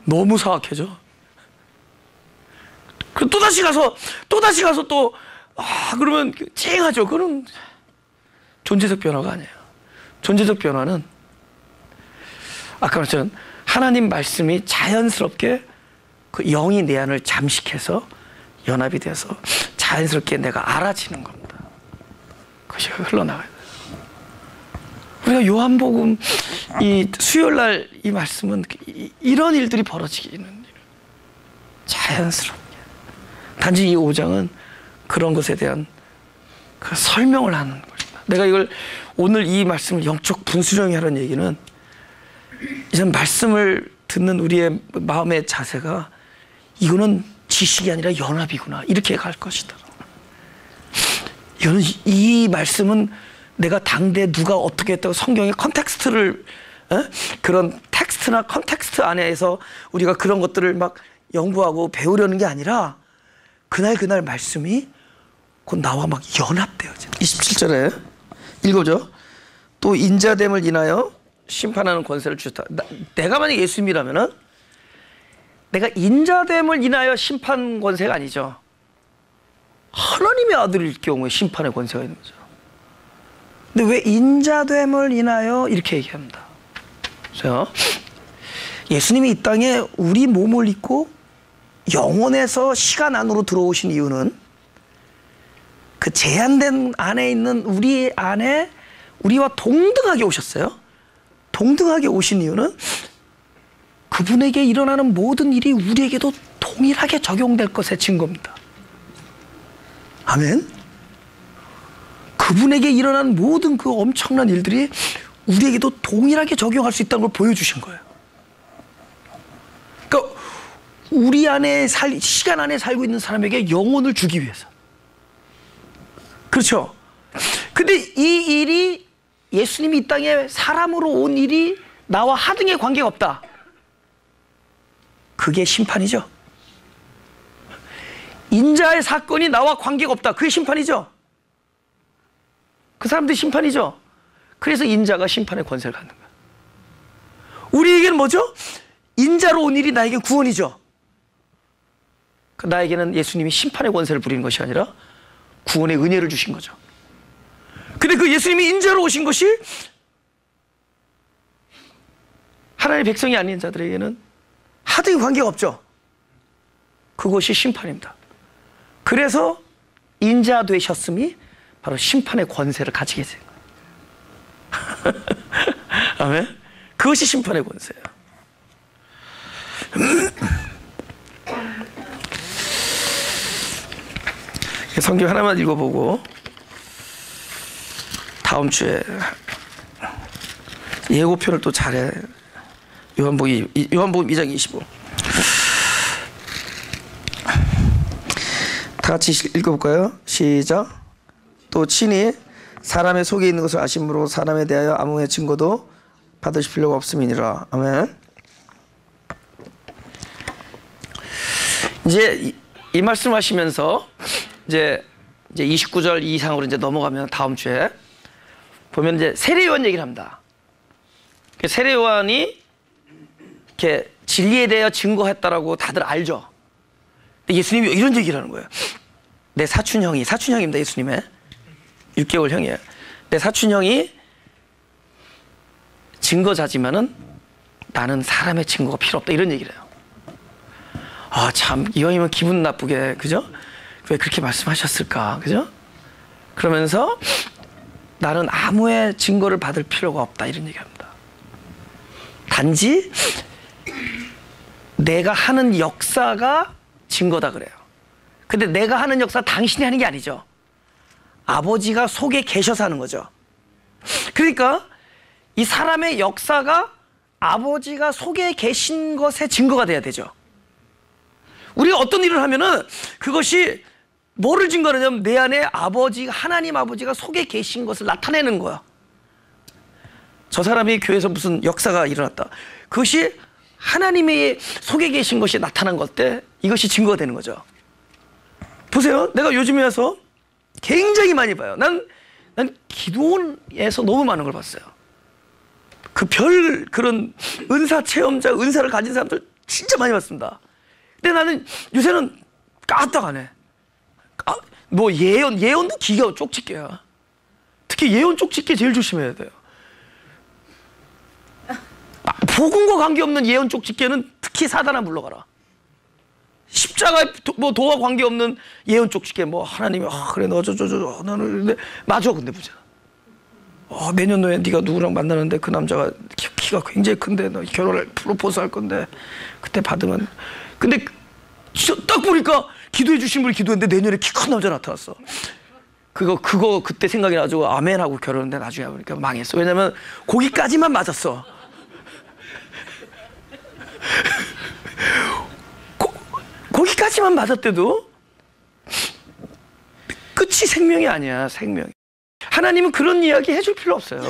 너무 사악해져. 또다시 가서 또, 그러면 찡하죠. 그건 존재적 변화가 아니에요. 존재적 변화는 아까 말했던 하나님 말씀이 자연스럽게 그 영이 내 안을 잠식해서 연합이 돼서 자연스럽게 내가 알아지는 겁니다. 그것이 흘러나가야 돼요. 우리가 요한복음 이 수요일날 이 말씀은 이런 일들이 벌어지기는 자연스럽게. 단지 이 5장은 그런 것에 대한 그 설명을 하는 것입니다. 내가 이걸 오늘 이 말씀을 영적 분수령이 하는 얘기는 이전 말씀을 듣는 우리의 마음의 자세가 이거는 지식이 아니라 연합이구나 이렇게 갈 것이다. 이거는 이 말씀은 내가 당대 누가 어떻게 했다고 성경의 컨텍스트를 그런 텍스트나 컨텍스트 안에서 우리가 그런 것들을 막 연구하고 배우려는 게 아니라 그날 말씀이 곧 나와 막 연합되어져. 27절에 읽어줘. 또 인자됨을 인하여 심판하는 권세를 주셨다. 내가 만약 예수님이라면은 내가 인자됨을 인하여 심판 권세가 아니죠. 하나님의 아들일 경우에 심판의 권세가 있는 거죠. 근데 왜 인자됨을 인하여 이렇게 얘기합니다. 그래서 예수님이 이 땅에 우리 몸을 입고 영혼에서 시간 안으로 들어오신 이유는 그 제한된 안에 있는 우리 안에 우리와 동등하게 오셨어요. 동등하게 오신 이유는 그분에게 일어나는 모든 일이 우리에게도 동일하게 적용될 것의 증거입니다. 아멘. 그분에게 일어난 모든 그 엄청난 일들이 우리에게도 동일하게 적용할 수 있다는 걸 보여주신 거예요. 그러니까 우리 안에 시간 안에 살고 있는 사람에게 영혼을 주기 위해서. 그렇죠. 근데 이 일이 예수님이 이 땅에 사람으로 온 일이 나와 하등의 관계가 없다. 그게 심판이죠. 인자의 사건이 나와 관계가 없다. 그게 심판이죠. 그 사람들이 심판이죠. 그래서 인자가 심판의 권세를 갖는 거야. 우리에게는 뭐죠? 인자로 온 일이 나에게 구원이죠. 나에게는 예수님이 심판의 권세를 부리는 것이 아니라 구원의 은혜를 주신 거죠. 근데 그 예수님이 인자로 오신 것이 하나님의 백성이 아닌 자들에게는 하등의 관계가 없죠. 그것이 심판입니다. 그래서 인자 되셨음이 바로 심판의 권세를 가지게 된 거예요. 아멘. 그것이 심판의 권세예요. 성경 하나만 읽어보고 다음 주에 예고편을 또 잘해. 요한복음 2장 25. 다 같이 읽어볼까요? 시작. 또 친히 사람의 속에 있는 것을 아심으로 사람에 대하여 아무의 증거도 받으실 필요가 없음이니라. 아멘. 이제 이 말씀하시면서 이제 29절 이상으로 이제 넘어가면 다음 주에 보면 이제 세례 요한 얘기를 합니다. 세례 요한이 이렇게 진리에 대하여 증거했다라고 다들 알죠. 근데 예수님이 이런 얘기를 하는 거예요. 내 사촌형입니다. 예수님의 6개월 형이에요. 내 사촌형이 증거자지만은 나는 사람의 증거가 필요 없다. 이런 얘기를 해요. 아, 참, 이왕이면 기분 나쁘게, 그죠? 왜 그렇게 말씀하셨을까, 그죠? 그러면서 나는 아무의 증거를 받을 필요가 없다. 이런 얘기합니다. 단지 내가 하는 역사가 증거다 그래요. 근데 내가 하는 역사 당신이 하는 게 아니죠. 아버지가 속에 계셔서 하는 거죠. 그러니까 이 사람의 역사가 아버지가 속에 계신 것의 증거가 돼야 되죠. 우리가 어떤 일을 하면은 그것이 뭐를 증거하냐면 내 안에 하나님 아버지가 속에 계신 것을 나타내는 거야. 저 사람이 교회에서 무슨 역사가 일어났다. 그것이 하나님의 속에 계신 것이 나타난 것 때 이것이 증거가 되는 거죠. 보세요. 내가 요즘에 와서 굉장히 많이 봐요. 난 기도원에서 너무 많은 걸 봤어요. 그런 은사 체험자, 은사를 가진 사람들 진짜 많이 봤습니다. 근데 나는 요새는 까딱 안 해. 뭐 예언도 기가 쪽집게야. 특히 예언 쪽집게 제일 조심해야 돼요. 복음과 관계없는 예언 쪽집게는 특히 사단아 물러가라. 십자가 뭐 도와 관계없는 예언 쪽집게 뭐 하나님이 그래 너 너는 근데 맞아. 근데 보자. 내년도에 네가 누구랑 만나는데 그 남자가 키가 굉장히 큰데 너 결혼을 프로포즈 할 건데 그때 받으면. 근데 딱 보니까 기도해 주신 분이 기도했는데 내년에 키 큰 남자 나타났어. 그거 그때 생각이 나가지고 아멘 하고 결혼했는데 나중에 보니까 망했어. 왜냐면 거기까지만 맞았어. 거기까지만 맞았대도 끝이 생명이 아니야. 생명이. 하나님은 그런 이야기 해줄 필요 없어요.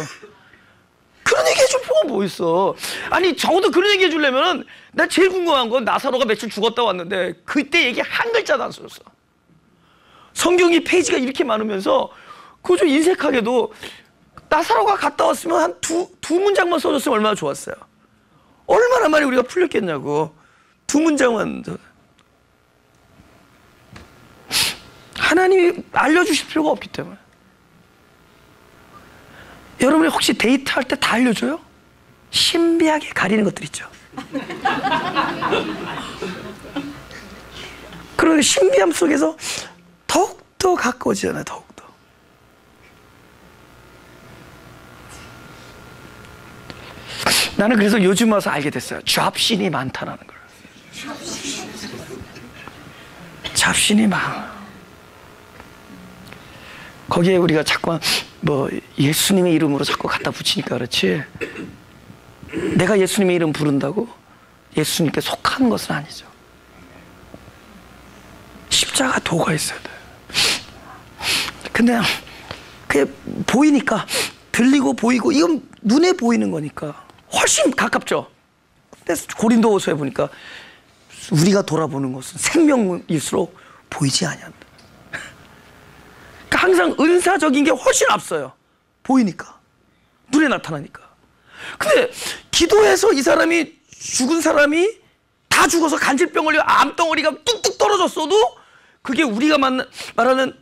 그런 얘기 해줄 필요가 뭐 있어. 아니 적어도 그런 얘기 해주려면 나 제일 궁금한 건 나사로가 며칠 죽었다 왔는데 그때 얘기 한 글자도 안 써줬어. 성경이 페이지가 이렇게 많으면서 그거 좀 인색하게도 나사로가 갔다 왔으면 한 두 문장만 써줬으면 얼마나 좋았어요. 얼마나 많이 우리가 풀렸겠냐고. 두 문장만. 하나님이 알려주실 필요가 없기 때문에. 여러분이 혹시 데이트할 때 다 알려줘요? 신비하게 가리는 것들 있죠. 그런 신비함 속에서 더욱더 가까워지잖아요. 더욱더. 나는 그래서 요즘 와서 알게 됐어요. 잡신이 많다라는 걸. 잡신이 많아. 거기에 우리가 자꾸만 뭐 예수님의 이름으로 자꾸 갖다 붙이니까 그렇지, 내가 예수님의 이름 부른다고 예수님께 속하는 것은 아니죠. 십자가 도가 있어야 돼요. 근데 그게 보이니까, 들리고 보이고 이건 눈에 보이는 거니까 훨씬 가깝죠. 근데 고린도후서에 보니까 우리가 돌아보는 것은 생명일수록 보이지 아니한다. 그러니까 항상 은사적인 게 훨씬 앞서요. 보이니까, 눈에 나타나니까. 근데 기도해서 이 사람이, 죽은 사람이 다 죽어서 간질병 걸려 암덩어리가 뚝뚝 떨어졌어도 그게 우리가 말하는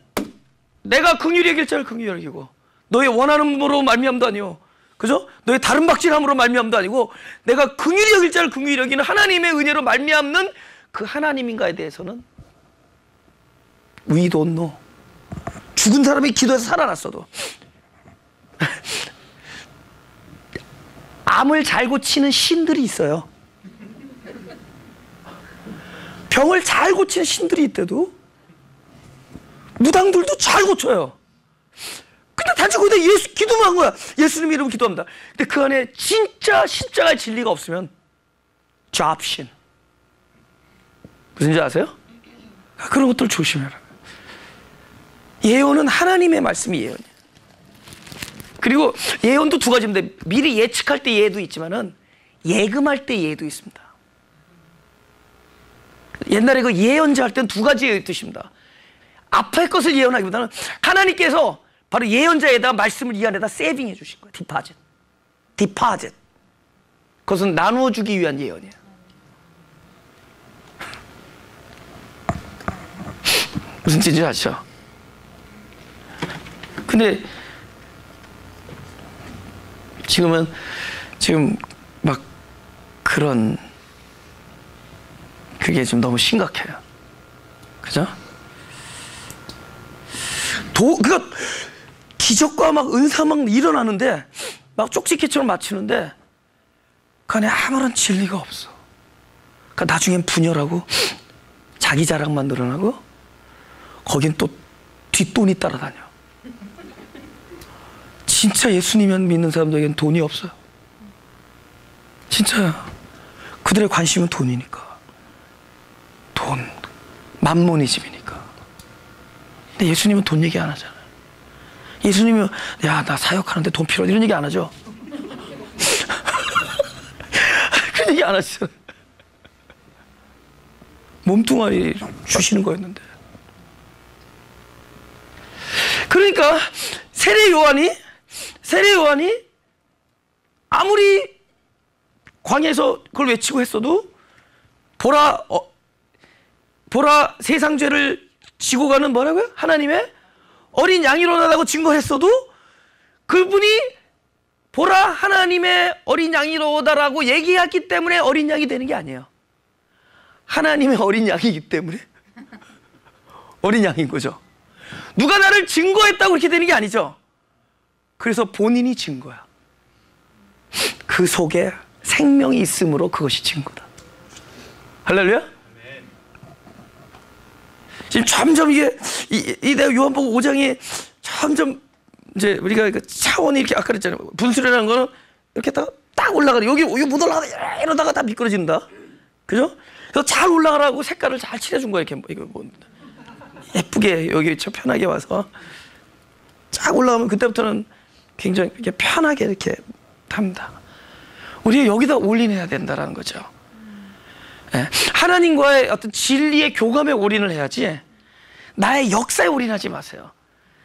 내가 긍휼히 여길 자를 긍휼히 여기고 너의 원하는으로 말미암도 아니요, 그죠? 너의 다른 박질함으로 말미암도 아니고 내가 긍휼히 여길 자를 긍휼히 여기는 하나님의 은혜로 말미암는 그 하나님인가에 대해서는 we don't know. 죽은 사람이 기도해서 살아났어도 암을 잘 고치는 신들이 있어요. 병을 잘 고치는 신들이 있대도 무당들도 잘 고쳐요. 근데 단지 거기다 예수 기도만 한 거야. 예수님 이름으로 기도합니다. 근데 그 안에 진짜 십자가의 진리가 없으면 잡신. 무슨지 아세요? 그런 것들 조심해라. 예언은 하나님의 말씀이 예언이에요. 그리고 예언도 두 가지인데, 미리 예측할 때 예도 있지만은 예금할 때 예도 있습니다. 옛날에 그 예언자 할 때는 두 가지의 뜻입니다. 앞의 것을 예언하기보다는 하나님께서 바로 예언자에다 말씀을 이 안에다 세빙해 주신 거예요. 디파짓. 그것은 나누어 주기 위한 예언이에요. 무슨 뜻인지 아시죠? 근데 지금 막 그런, 그게 좀 너무 심각해요. 그죠? 그러니까 기적과 막 은사 막 일어나는데 막 쪽지기처럼 맞추는데 그 안에 아무런 진리가 없어. 그러니까 나중엔 분열하고 자기 자랑만 늘어나고 거긴 또 뒷돈이 따라다녀. 진짜 예수님만 믿는 사람들에겐 돈이 없어요. 진짜야. 그들의 관심은 돈이니까. 돈, 만모니즘이니까. 근데 예수님은 돈 얘기 안 하잖아요. 예수님은 야, 나 사역하는데 돈 필요하다 이런 얘기 안 하죠. 그런 얘기 안 하시잖아요. 몸뚱아리 주시는 거였는데. 그러니까 세례 요한이 아무리 광야에서 그걸 외치고 했어도 보라 세상 죄를 지고 가는 뭐라고요? 하나님의 어린 양이 일어나다고 증거했어도 그분이 보라 하나님의 어린 양이로다라고 얘기했기 때문에 어린 양이 되는 게 아니에요. 하나님의 어린 양이기 때문에 어린 양인 거죠. 누가 나를 증거했다고 그렇게 되는 게 아니죠. 그래서 본인이 증거야. 그 속에 생명이 있으므로 그것이 증거다. 할렐루야? 지금 점점 이게 내가 요한복음 5장이 점점 이제 우리가 그 차원이 이렇게 아까 그랬잖아요. 분수라는 거는 이렇게 딱 올라가요. 여기 못 올라가다 이러다가 다 미끄러진다. 그죠? 그래서 잘 올라가라고 색깔을 잘 칠해준 거야. 이렇게 이거 뭐 예쁘게 여기 저 편하게 와서 쫙 올라가면 그때부터는 굉장히 이렇게 편하게 이렇게 합니다. 우리가 여기다 올인해야 된다라는 거죠. 네. 하나님과의 어떤 진리의 교감에 올인을 해야지 나의 역사에 올인하지 마세요.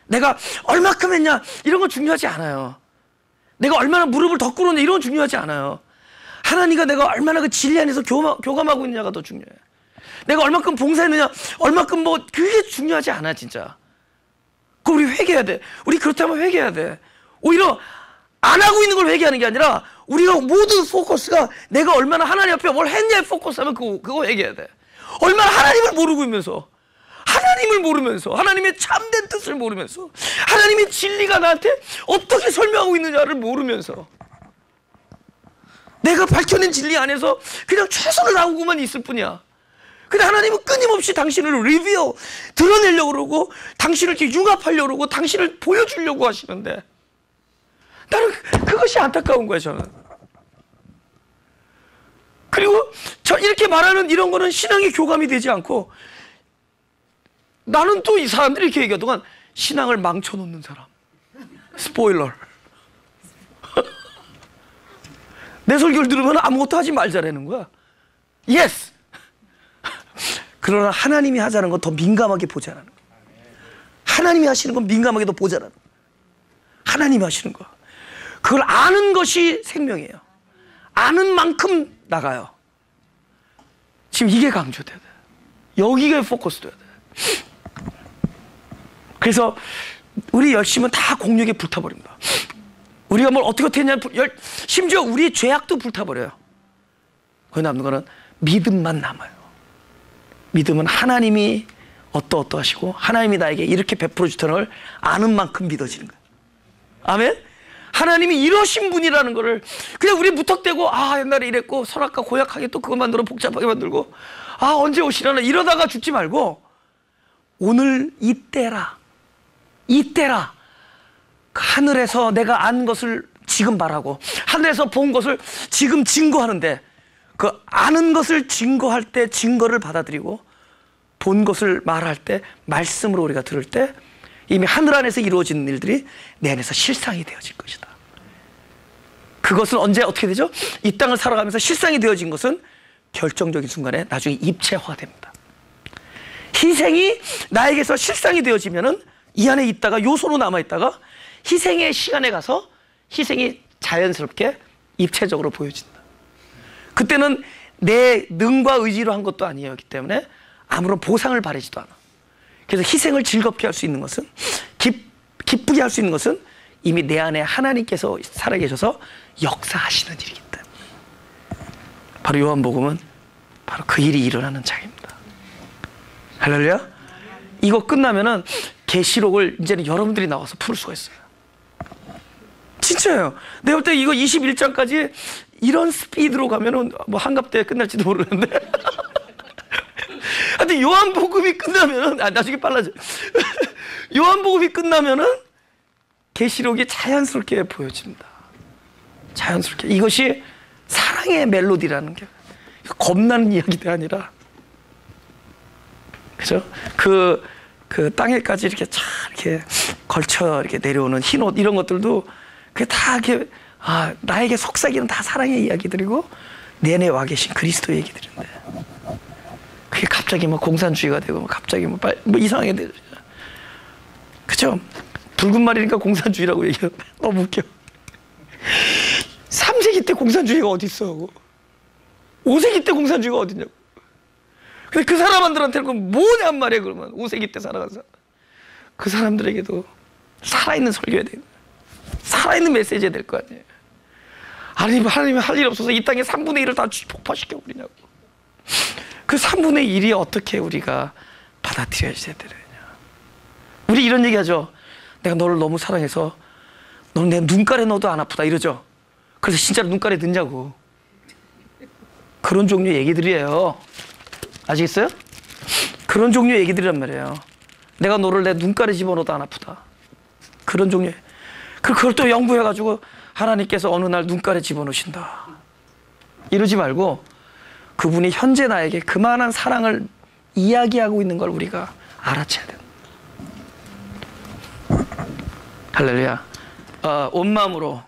내가 얼마큼 했냐 이런 건 중요하지 않아요. 내가 얼마나 무릎을 더 꿇었냐 이런 건 중요하지 않아요. 하나님과 내가 얼마나 그 진리 안에서 교감하고 있느냐가 더 중요해요. 내가 얼마큼 봉사했느냐 얼마큼 뭐 그게 중요하지 않아 진짜. 그거 우리 회개해야 돼. 우리 그렇다면 회개해야 돼. 오히려 안 하고 있는 걸 회개하는 게 아니라 우리가 모든 포커스가 내가 얼마나 하나님 앞에 뭘 했냐에 포커스하면 그거 회개해야 돼. 얼마나 하나님을 모르고 있면서 하나님의 참된 뜻을 모르면서 하나님의 진리가 나한테 어떻게 설명하고 있느냐를 모르면서 내가 밝혀낸 진리 안에서 그냥 최선을 다하고만 있을 뿐이야. 근데 하나님은 끊임없이 당신을 리뷰 드러내려고 그러고 당신을 이렇게 융합하려고 그러고 당신을 보여주려고 하시는데 나는 그것이 안타까운 거야 저는. 그리고 이렇게 말하는 이런 거는 신앙의 교감이 되지 않고 나는 또 이 사람들이 이렇게 얘기하더만 신앙을 망쳐놓는 사람. 스포일러. 내 설교를 들으면 아무것도 하지 말자라는 거야. 예스. 그러나 하나님이 하자는 건 더 민감하게 보자라는 거야. 하나님이 하시는 건 민감하게 더 보자라는 거야. 하나님이 하시는 거. 그걸 아는 것이 생명이에요. 아는 만큼 나가요. 지금 이게 강조돼야 돼. 여기가 포커스 돼야 돼. 그래서 우리 열심은 다 공력에 불타버립니다. 우리가 뭘 어떻게 했냐, 심지어 우리의 죄악도 불타버려요. 거기 남는 거는 믿음만 남아요. 믿음은 하나님이 어떠하시고 하나님이 나에게 이렇게 베풀어 주다는 걸 아는 만큼 믿어지는 거예요. 아멘? 하나님이 이러신 분이라는 거를 그냥 우리 무턱대고 옛날에 이랬고 설악과 고약하게 또 그거 만들어 복잡하게 만들고 언제 오시려나 이러다가 죽지 말고 오늘 이때라 하늘에서 내가 안 것을 지금 말하고 하늘에서 본 것을 지금 증거하는데 그 아는 것을 증거할 때 증거를 받아들이고 본 것을 말할 때 말씀으로 우리가 들을 때 이미 하늘 안에서 이루어진 일들이 내 안에서 실상이 되어질 것이다. 그것은 언제 어떻게 되죠? 이 땅을 살아가면서 실상이 되어진 것은 결정적인 순간에 나중에 입체화됩니다. 희생이 나에게서 실상이 되어지면은 이 안에 있다가 요소로 남아있다가 희생의 시간에 가서 희생이 자연스럽게 입체적으로 보여진다. 그때는 내 능과 의지로 한 것도 아니었기 때문에 아무런 보상을 바라지도 않아. 그래서 희생을 즐겁게 할 수 있는 것은 기쁘게 할 수 있는 것은 이미 내 안에 하나님께서 살아계셔서 역사하시는 일이기 때문에 바로 요한복음은 바로 그 일이 일어나는 장입니다. 할렐루야. 이거 끝나면은 계시록을 이제는 여러분들이 나와서 풀 수가 있어요. 진짜예요. 내가 볼 때 이거 21장까지 이런 스피드로 가면은 뭐 한갑 때 끝날지도 모르는데 하여튼 요한복음이 끝나면은 나중에 빨라져. 요한복음이 끝나면은 계시록이 자연스럽게 보여집니다. 자연스럽게. 이것이 사랑의 멜로디라는 게 겁나는 이야기가 아니라 그죠? 그 땅에까지 이렇게 쫙 이렇게 걸쳐 이렇게 내려오는 흰 옷 이런 것들도 그게 다 이렇게 나에게 속삭이는 다 사랑의 이야기들이고 내 안에 와 계신 그리스도 얘기들인데 그게 갑자기 뭐 공산주의가 되고 갑자기 뭐 이상하게 되죠. 그죠? 붉은 말이니까 공산주의라고 얘기해요. 너무 웃겨. 3세기 때 공산주의가 어디 있어? 5세기 때 공산주의가 어딨냐고. 근데 그 사람들한테는 그건 뭐냔 말이에요. 그러면 5세기 때 살아간 사람. 그 사람들에게도 살아있는 설교해야 돼요. 살아있는 메시지 해야 될 거 아니에요. 하나님이 할 일 없어서 이 땅에 3분의 1을 다 폭파시켜버리냐고. 그 3분의 1이 어떻게 우리가 받아들여야 되느냐. 우리 이런 얘기 하죠. 내가 너를 너무 사랑해서 너는 내 눈가래 넣어도 안 아프다 이러죠. 그래서 진짜로 눈가래 넣냐고. 그런 종류의 얘기들이에요. 아시겠어요? 그런 종류의 얘기들이란 말이에요. 내가 너를 내 눈가래 집어넣어도 안 아프다. 그런 종류의. 그걸 또 연구해가지고 하나님께서 어느 날 눈가래 집어넣으신다. 이러지 말고 그분이 현재 나에게 그만한 사랑을 이야기하고 있는 걸 우리가 알아채야 돼요. 할렐루야. 온 마음으로.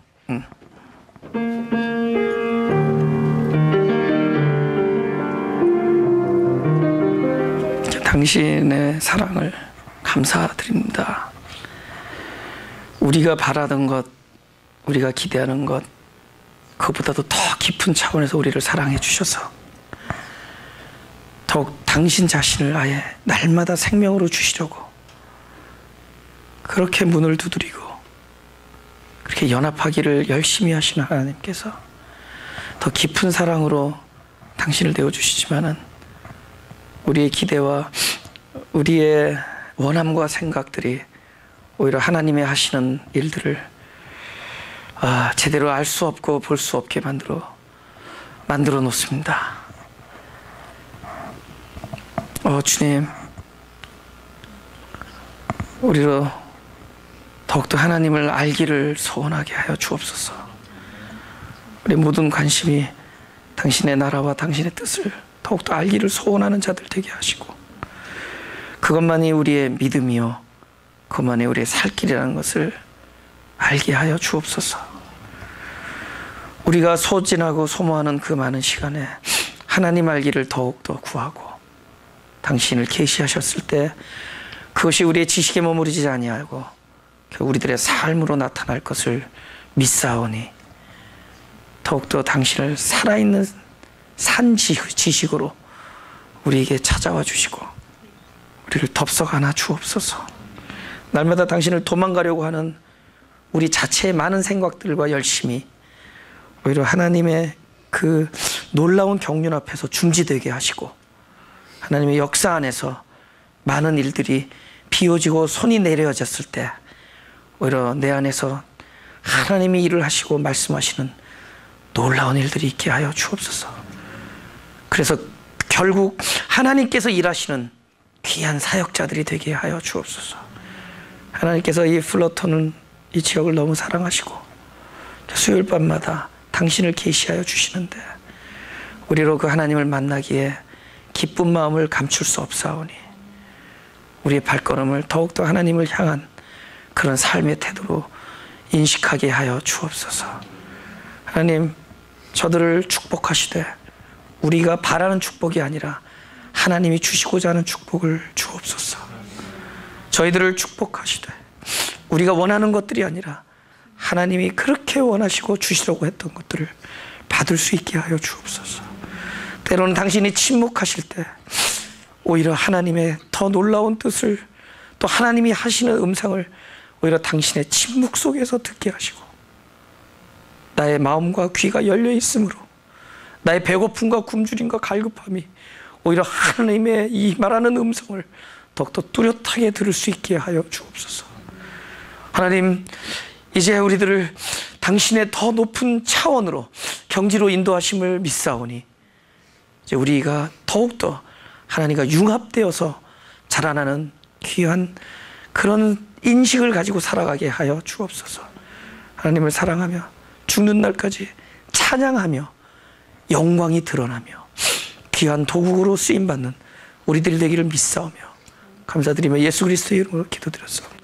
당신의 사랑을 감사드립니다. 우리가 바라던 것, 우리가 기대하는 것, 그것보다도 더 깊은 차원에서 우리를 사랑해 주셔서 더욱 당신 자신을 아예 날마다 생명으로 주시려고 그렇게 문을 두드리고 그렇게 연합하기를 열심히 하시는 하나님께서 더 깊은 사랑으로 당신을 내어주시지만은 우리의 기대와 우리의 원함과 생각들이 오히려 하나님의 하시는 일들을 제대로 알 수 없고 볼 수 없게 만들어 놓습니다. 주님, 우리로 더욱더 하나님을 알기를 소원하게 하여 주옵소서. 우리 모든 관심이 당신의 나라와 당신의 뜻을 더욱더 알기를 소원하는 자들 되게 하시고 그것만이 우리의 믿음이요 그것만이 우리의 살 길이라는 것을 알게 하여 주옵소서. 우리가 소진하고 소모하는 그 많은 시간에 하나님 알기를 더욱더 구하고 당신을 계시하셨을 때 그것이 우리의 지식에 머무르지 아니하고 우리들의 삶으로 나타날 것을 믿사오니 더욱더 당신을 살아있는 산 지식으로 우리에게 찾아와 주시고 우리를 덥석 안아 주옵소서. 날마다 당신을 도망가려고 하는 우리 자체의 많은 생각들과 열심이 오히려 하나님의 그 놀라운 경륜 앞에서 중지되게 하시고 하나님의 역사 안에서 많은 일들이 비워지고 손이 내려졌을 때 오히려 내 안에서 하나님이 일을 하시고 말씀하시는 놀라운 일들이 있게 하여 주옵소서. 그래서 결국 하나님께서 일하시는 귀한 사역자들이 되게 하여 주옵소서. 하나님께서 이 플러톤은 이 지역을 너무 사랑하시고 수요일 밤마다 당신을 계시하여 주시는데 우리로 그 하나님을 만나기에 기쁜 마음을 감출 수 없사오니 우리의 발걸음을 더욱더 하나님을 향한 그런 삶의 태도로 인식하게 하여 주옵소서. 하나님, 저들을 축복하시되 우리가 바라는 축복이 아니라 하나님이 주시고자 하는 축복을 주옵소서. 저희들을 축복하시되 우리가 원하는 것들이 아니라 하나님이 그렇게 원하시고 주시려고 했던 것들을 받을 수 있게 하여 주옵소서. 때로는 당신이 침묵하실 때 오히려 하나님의 더 놀라운 뜻을 또 하나님이 하시는 음성을 오히려 당신의 침묵 속에서 듣게 하시고 나의 마음과 귀가 열려 있으므로 나의 배고픔과 굶주림과 갈급함이 오히려 하나님의 이 말하는 음성을 더욱더 뚜렷하게 들을 수 있게 하여 주옵소서. 하나님, 이제 우리들을 당신의 더 높은 차원으로 경지로 인도하심을 믿사오니 이제 우리가 더욱더 하나님과 융합되어서 자라나는 귀한 그런 인식을 가지고 살아가게 하여 주옵소서. 하나님을 사랑하며 죽는 날까지 찬양하며 영광이 드러나며 귀한 도구로 쓰임받는 우리들이 되기를 믿사오며 감사드리며 예수 그리스도의 이름으로 기도드렸습니다.